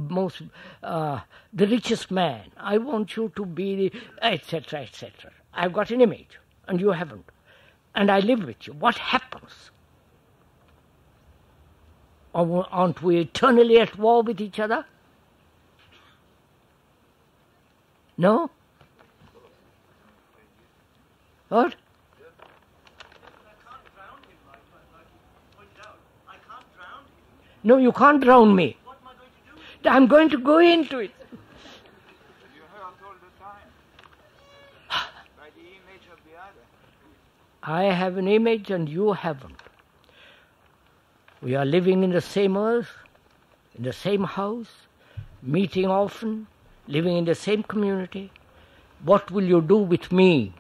the richest man. I want you to be etc., etc. I've got an image, and you haven't. And I live with you. What happens? Aren't we eternally at war with each other? No? What? No, you can't drown me. What am I going to do with it? I'm going to go into it. You hurt all the time by the image of the other. I have an image and you haven't. We are living in the same earth, in the same house, meeting often, living in the same community. What will you do with me?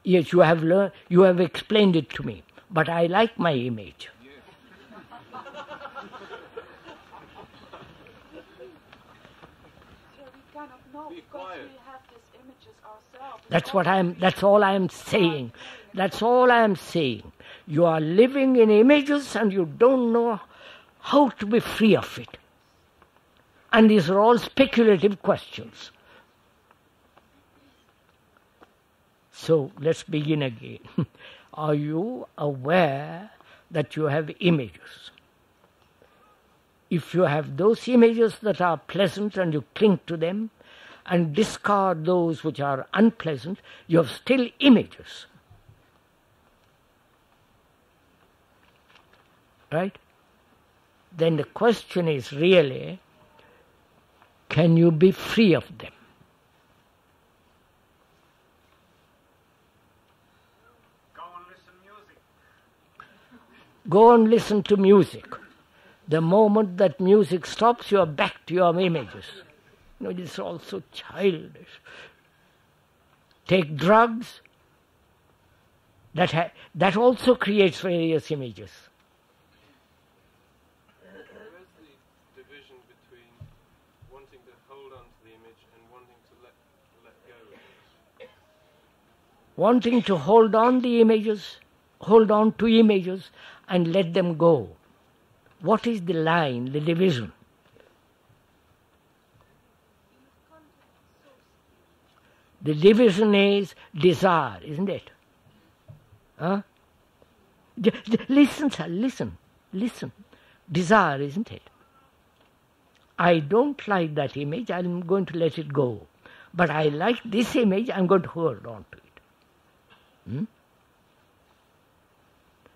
Yes, you have explained it to me, but I like my image. So we cannot know because we have these images ourselves. That's all I am saying. That's all I am saying. You are living in images and you don't know how to be free of it. And these are all speculative questions. So let's begin again. Are you aware that you have images? If you have those images that are pleasant and you cling to them and discard those which are unpleasant, you have still images. Right? Then the question is really, can you be free of them? Go and listen to music. The moment that music stops, you are back to your images. It's also childish. Take drugs. That also creates various images. Where's the division between wanting to hold on to the image and wanting to let go? Wanting to hold on to images and let them go. What is the line, the division? The division is desire, isn't it? Huh? Listen, sir, listen. Desire, isn't it? I don't like that image, I'm going to let it go. But I like this image, I'm going to hold on to it.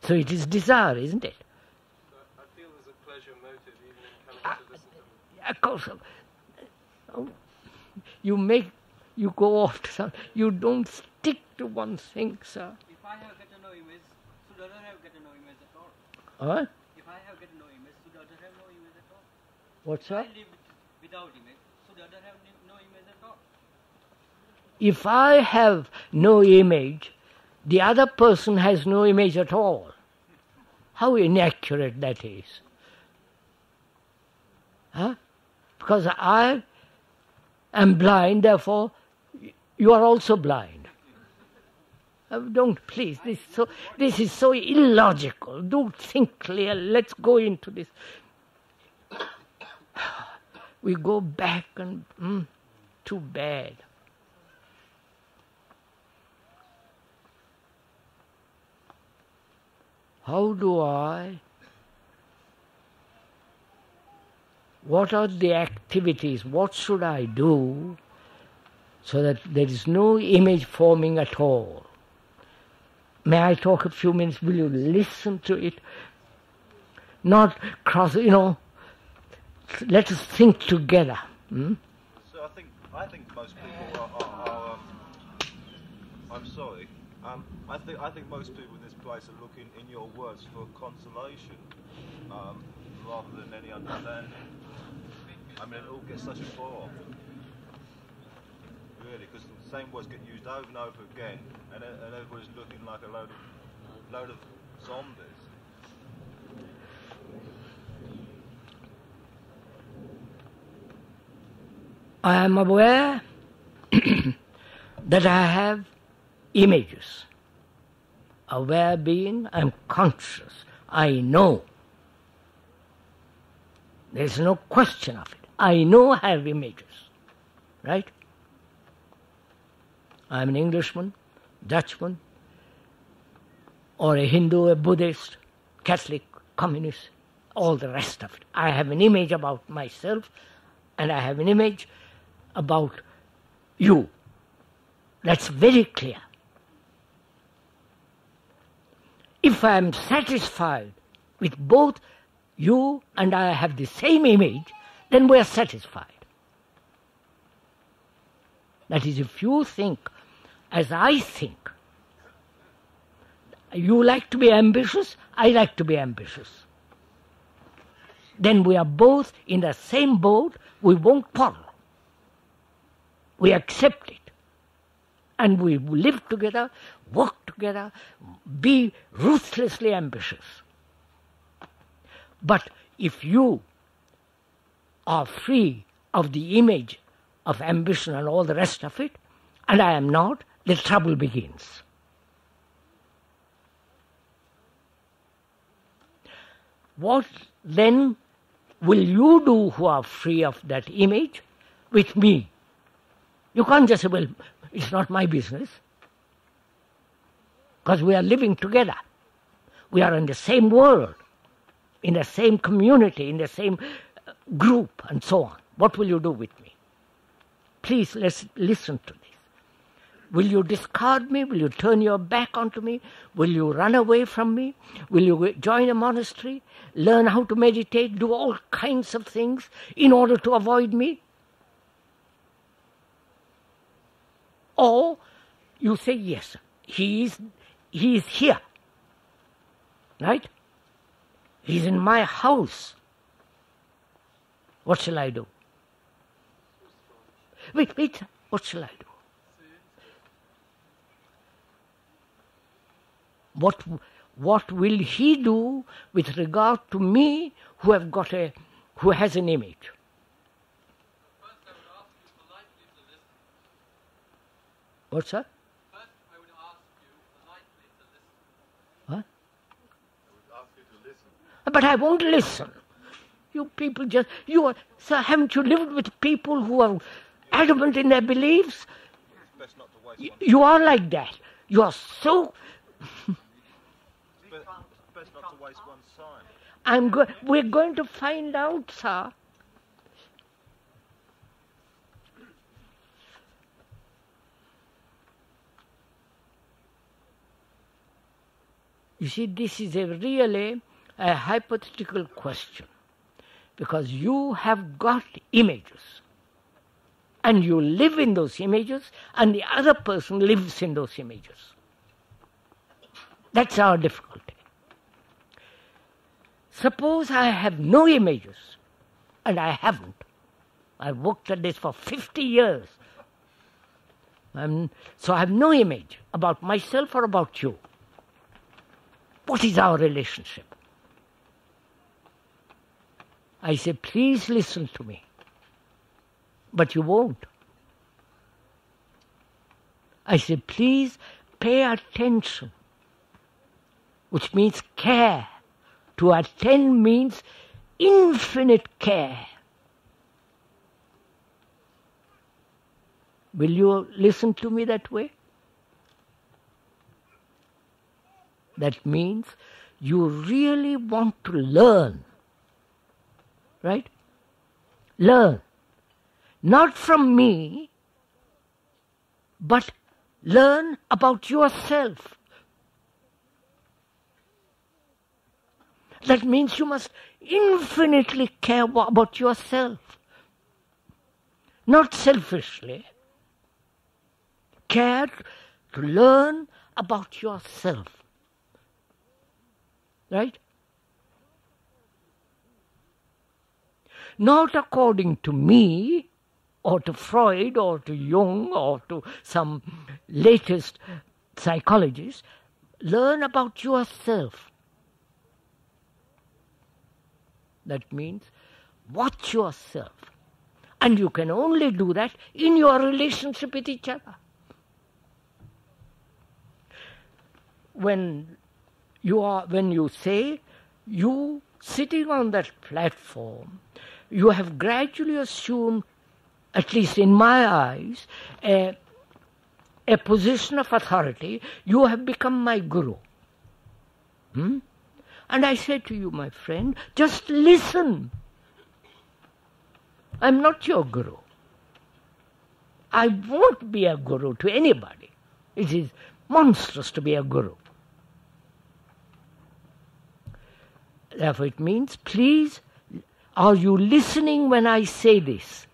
So it is desire, isn't it? I feel there's a pleasure motive even in coming to listen to them. Of course. You go off to some, you don't stick to one thing, sir. If I have get no image, should other have get no image at all? Huh? If I have get no image, should other have no image at all? What's that? I live without image, should other have no image at all? If I have no image, the other person has no image at all. How inaccurate that is. Huh? Because I am blind, therefore you are also blind. Don't, please, this is so illogical. Do think clear. Let's go into this. We go back and too bad. How do I? What are the activities? What should I do so that there is no image forming at all? May I talk a few minutes? Will you listen to it? Not cross, let us think together. So I think most people are I'm sorry. I think most people in this place are looking in your words for consolation rather than any understanding. I mean, it all gets such a bore, really, because the same words get used over and over again, and everybody's looking like a load of zombies. I am aware that I have images. Aware being, I'm conscious. I know. There's no question of it. I know I have images. Right? I'm an Englishman, Dutchman, or a Hindu, a Buddhist, Catholic, Communist, all the rest of it. I have an image about myself, and I have an image about you. That's very clear. If I am satisfied with both you and I have the same image, then we are satisfied. That is, if you think as I think, you like to be ambitious, I like to be ambitious, then we are both in the same boat, we won't quarrel. We accept it. And we live together, work together, be ruthlessly ambitious. But if you are free of the image of ambition and all the rest of it, and I am not, the trouble begins. What then will you do who are free of that image with me? You can't just say, well, it's not my business. Because we are living together. We are in the same world, in the same community, in the same group, and so on. What will you do with me? Please, let's listen to this. Will you discard me? Will you turn your back onto me? Will you run away from me? Will you join a monastery, learn how to meditate, do all kinds of things in order to avoid me? Or you say, yes, he is here, right? He's in my house. What shall I do? Wait, what shall I do? What will he do with regard to me who has an image? What's that? First, I would ask you politely to listen. What? I would ask you to listen. but I won't listen. You people just, sir, haven't you lived with people who are adamant in their beliefs? Best not to waste You are like that. You are so... It's best not to waste one's time. We're going to find out, sir. You see, this is really a hypothetical question, because you have got images, and you live in those images, and the other person lives in those images. That's our difficulty. Suppose I have no images, and I haven't. I've worked at this for 50 years. So I have no image about myself or about you. What is our relationship? I say, please listen to me. But you won't. I say, please pay attention, which means care. To attend means infinite care. Will you listen to me that way? That means you really want to learn, right? Learn. Not from me, but learn about yourself. That means you must infinitely care about yourself. Not selfishly. Care to learn about yourself. Right? Not according to me, or to Freud, or to Jung, or to some latest psychologist. Learn about yourself. That means watch yourself. And you can only do that in your relationship with each other. When you say, you sitting on that platform, you have gradually assumed, at least in my eyes, a position of authority. You have become my guru. And I say to you, my friend, just listen. I'm not your guru. I won't be a guru to anybody. It is monstrous to be a guru. Therefore it means, please, are you listening when I say this?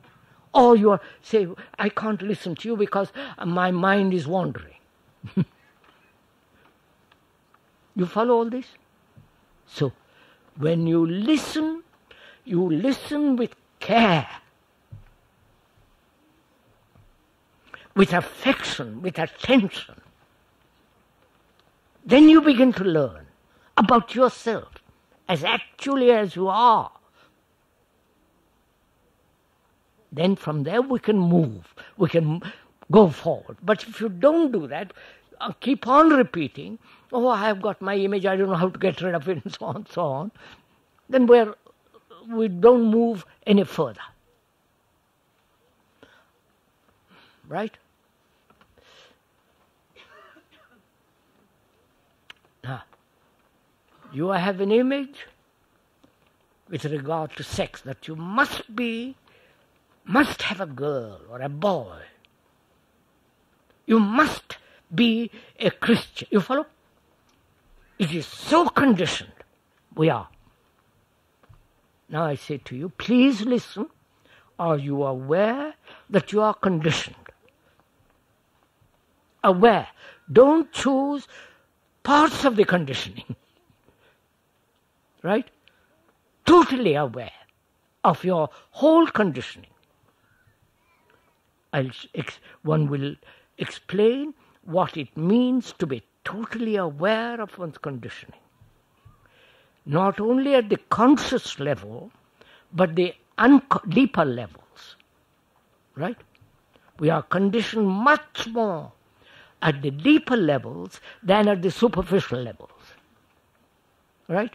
Or you say, I can't listen to you because my mind is wandering. You follow all this? So, when you listen with care, with affection, with attention. Then you begin to learn about yourself as actually as you are. Then from there we can move, we can go forward. But if you don't do that, keep on repeating, oh, I have got my image, I don't know how to get rid of it, and so on, then we don't move any further. Right? Now, you have an image with regard to sex that you must have a girl or a boy. You must be a Christian. You follow? It is so conditioned. We are. Now I say to you, please listen. Are you aware that you are conditioned? Aware. Don't choose parts of the conditioning. Right? Totally aware of your whole conditioning. One will explain what it means to be totally aware of one's conditioning. Not only at the conscious level, but the deeper levels. Right? We are conditioned much more at the deeper levels than at the superficial levels. Right?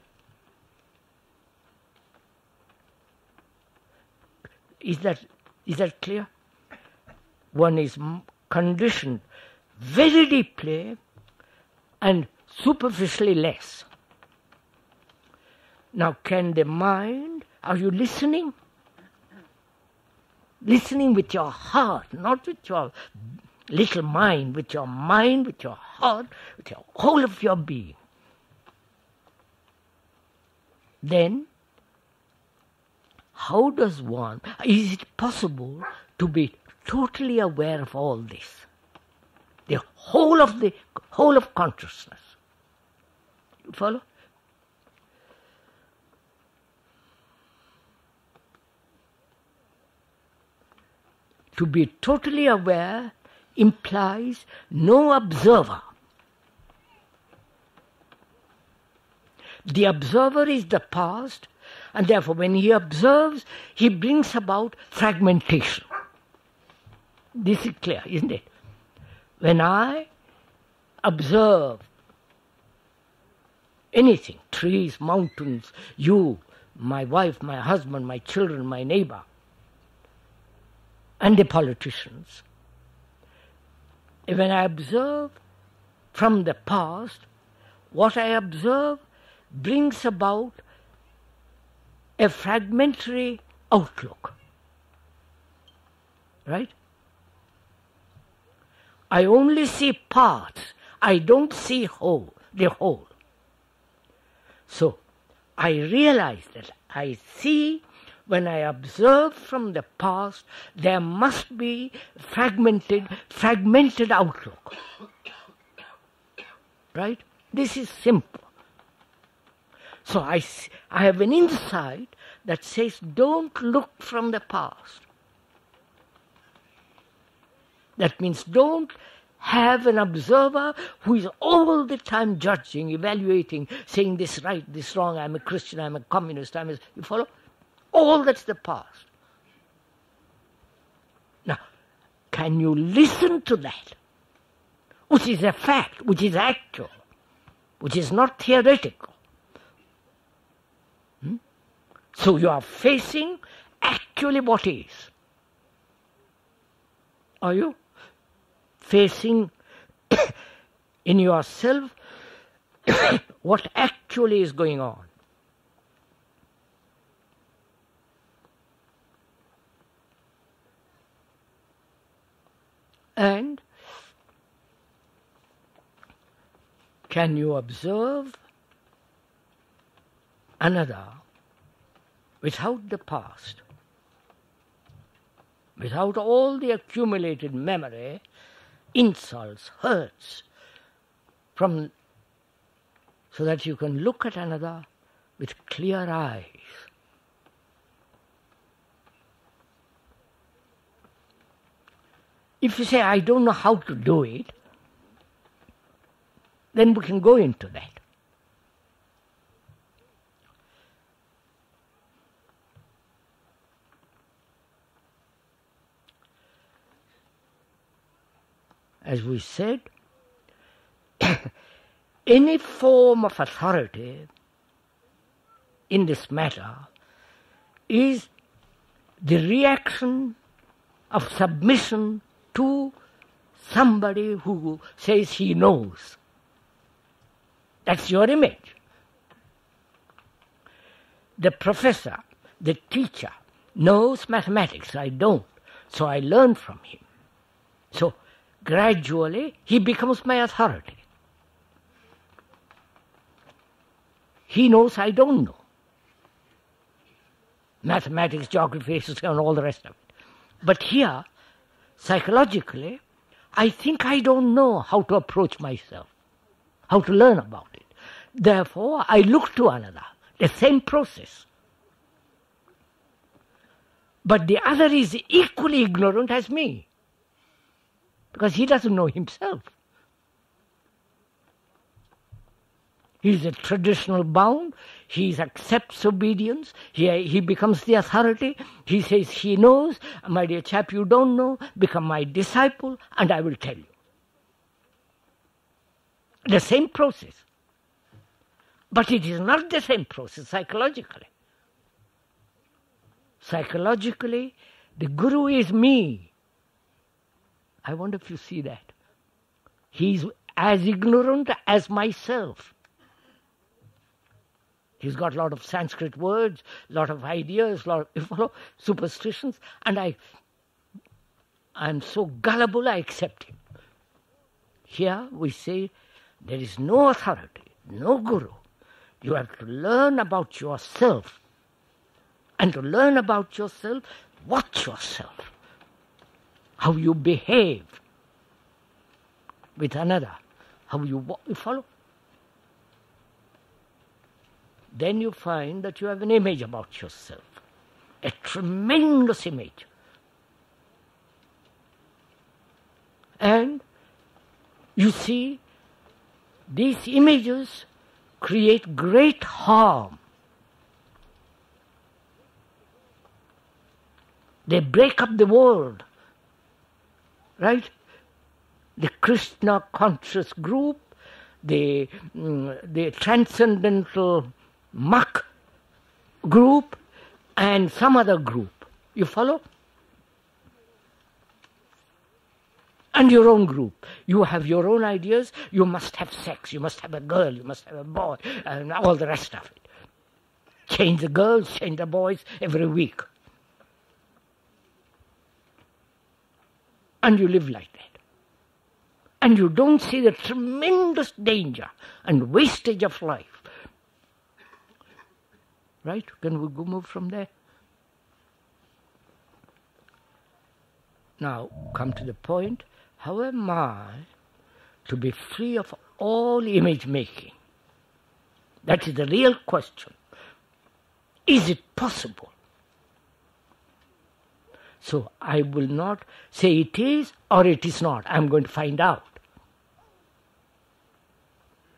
Is that clear? One is conditioned very deeply and superficially less. Now, can the mind, are you listening? Listening with your heart, not with your little mind, with your heart, with your whole of your being. Then, how does one, is it possible to be totally aware of all this? The whole of consciousness. You follow? To be totally aware implies no observer. The observer is the past, and therefore when he observes, he brings about fragmentation. This is clear, isn't it? When I observe anything, trees, mountains, you, my wife, my husband, my children, my neighbor, and the politicians, when I observe from the past, what I observe brings about a fragmentary outlook. Right? I only see parts. I don't see the whole. So, I realize that I see, when I observe from the past, there must be fragmented outlook. Right? This is simple. So I have an insight that says, don't look from the past. That means don't have an observer who is all the time judging, evaluating, saying this right, this wrong, I'm a Christian, I'm a communist, you follow? All that's the past. Now, can you listen to that, which is a fact, which is actual, which is not theoretical? So you are facing actually what is. Are you? Facing in yourself what actually is going on. And can you observe another without the past, without all the accumulated memory, insults, hurts, so that you can look at another with clear eyes? If you say, I don't know how to do it, then we can go into that. As we said, any form of authority in this matter is the reaction of submission to somebody who says he knows. That's your image. The professor, the teacher, knows mathematics. I don't. So I learn from him. So gradually he becomes my authority. He knows I don't know. Mathematics, geography, history, and all the rest of it. But here, psychologically, I think I don't know how to approach myself, how to learn about it. Therefore, I look to another, the same process. But the other is equally ignorant as me, because he doesn't know himself. He's a traditional bound. He accepts obedience. He becomes the authority. He says he knows. My dear chap, you don't know. Become my disciple and I will tell you. The same process. But it is not the same process psychologically. Psychologically, The Guru is me. I wonder if you see that. He's as ignorant as myself. He's got a lot of Sanskrit words, a lot of ideas, superstitions, and I'm so gullible I accept him. Here we say there is no authority, no Guru. You have to learn about yourself. And to learn about yourself, watch yourself. How you behave with another. How you follow. Then you find that you have an image about yourself. A tremendous image. And you see, these images create great harm. They break up the world, right? The Krishna conscious group, the transcendental muck group, and some other group. You follow? And your own group. You have your own ideas. You must have sex. You must have a girl. You must have a boy. And all the rest of it. Change the girls, change the boys every week. And you live like that. And you don't see the tremendous danger and wastage of life. Right? Can we move from there? Now, come to the point. How am I to be free of all image making? That is the real question. Is it possible? So I will not say it is or it is not. I'm going to find out.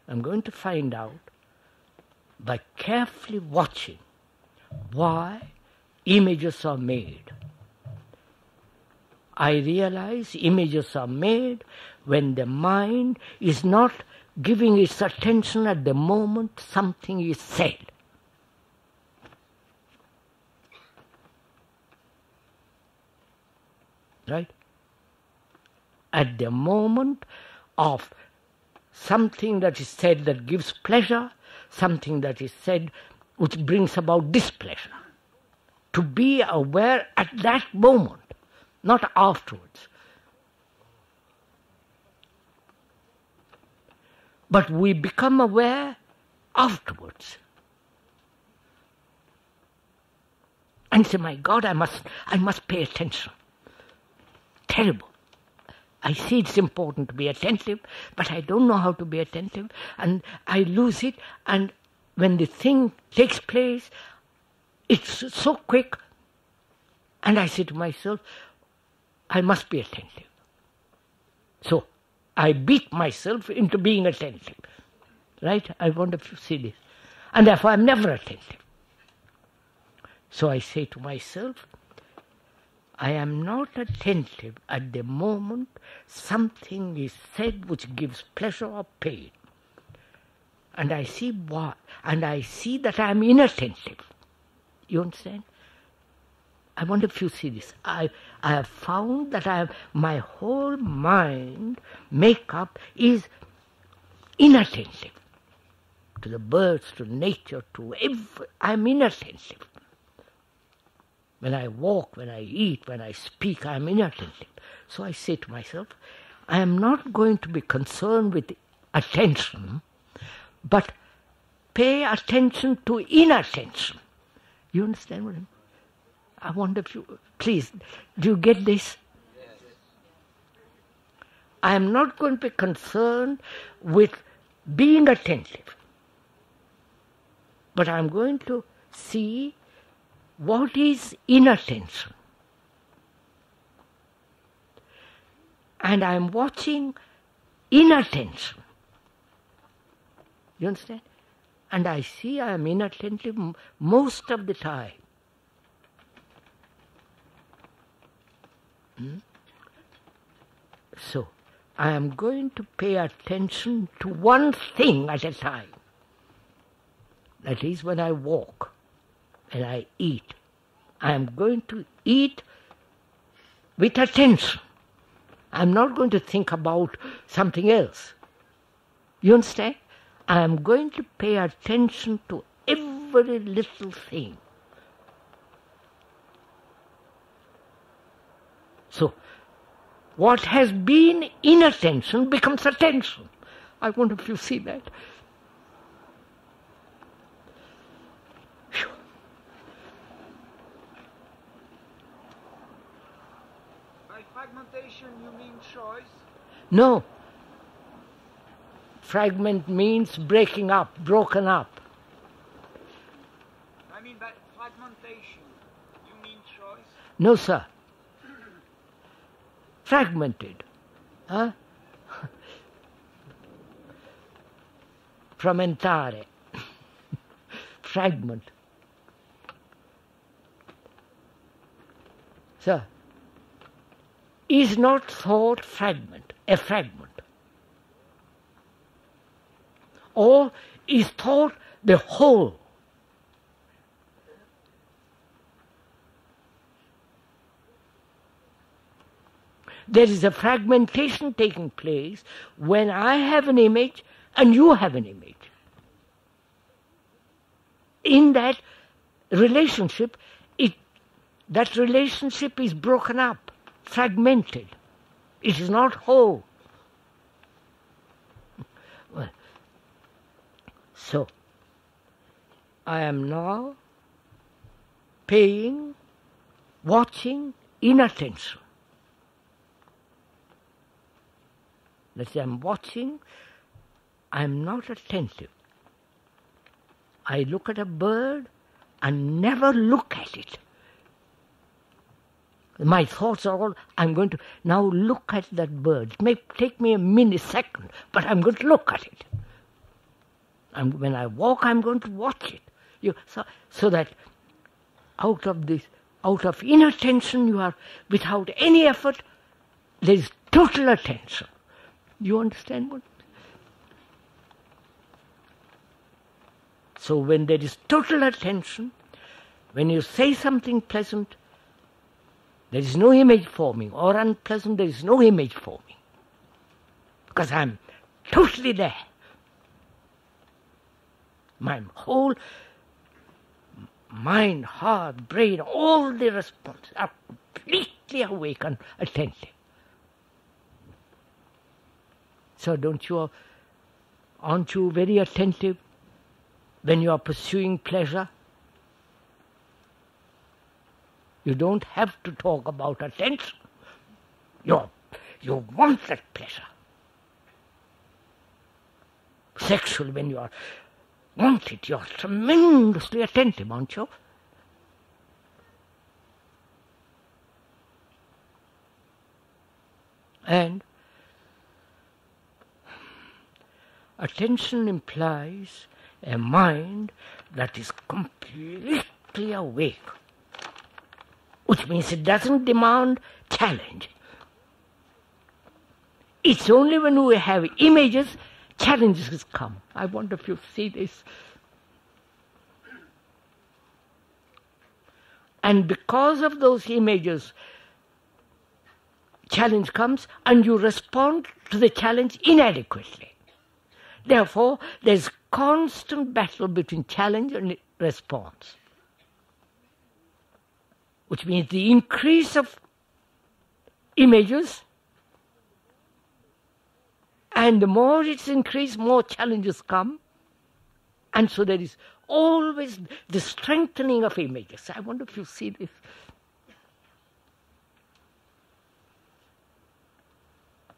I'm going to find out by carefully watching why images are made. I realize images are made when the mind is not giving its attention at the moment something is said. Right? At the moment of something that is said that gives pleasure, something that is said which brings about displeasure. To be aware at that moment, not afterwards. But we become aware afterwards. And say, my God, I must pay attention. Terrible. I see it's important to be attentive, but I don't know how to be attentive, and I lose it, and when the thing takes place, it's so quick, and I say to myself, I must be attentive. So, I beat myself into being attentive. Right? I wonder if you see this. And therefore I'm never attentive. So I say to myself, I am not attentive at the moment something is said which gives pleasure or pain. And I see why. And I see that I am inattentive. You understand? I wonder if you see this. I have found that my whole mind makeup is inattentive to the birds, to nature, to every. I'm inattentive. When I walk, when I eat, when I speak, I'm inattentive. So I say to myself, I am not going to be concerned with attention, but pay attention to inattention. You understand what I mean? I wonder if you, please, do you get this? Yes. I am not going to be concerned with being attentive, but I am going to see what is inattention. And I am watching inattention. You understand? And I see I am inattentive most of the time. So, I am going to pay attention to one thing at a time. That is when I walk, when I eat. I am going to eat with attention. I'm not going to think about something else. You understand? I am going to pay attention to every little thing. So, what has been inattention becomes attention. I wonder if you see that. Phew. By fragmentation you mean choice? No. Fragment means breaking up, broken up. I mean by fragmentation you mean choice? No, sir. Fragmented. Huh? Frammentare. Fragment. Sir, is not thought fragment, a fragment? Or is thought the whole? There is a fragmentation taking place when I have an image and you have an image. In that relationship, that relationship is broken up, fragmented. It is not whole. Well, so, I am now paying, watching, inattention. Let's say I'm watching, I'm not attentive. I look at a bird and never look at it. My thoughts are all, I'm going to now look at that bird. It may take me a millisecond, but I'm going to look at it. And when I walk, I'm going to watch it. So that out of inattention, you are, without any effort, there is total attention. You understand what? So when there is total attention, when you say something pleasant, there is no image forming, or unpleasant, there is no image forming. Because I'm totally there. My whole mind, heart, brain, all the responses are completely awake and attentive. So aren't you very attentive when you are pursuing pleasure? You don't have to talk about attention. You want that pleasure. Sexually, when you want it, you're tremendously attentive, aren't you? And attention implies a mind that is completely awake, which means it doesn't demand challenge. It's only when we have images, challenges come. I wonder if you see this. And because of those images, challenge comes and you respond to the challenge inadequately. Therefore, there's constant battle between challenge and response, which means the increase of images, and the more it's increased, more challenges come, and so there is always the strengthening of images. I wonder if you see this.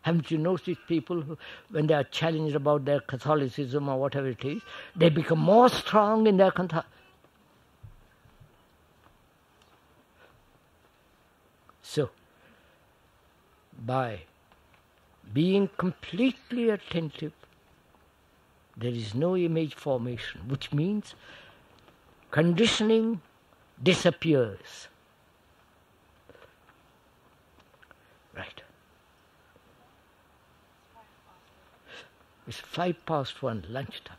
Haven't you noticed people who, when they are challenged about their Catholicism or whatever it is, they become more strong in their So, by being completely attentive, there is no image formation, which means conditioning disappears. Right. It's 1:05, lunchtime.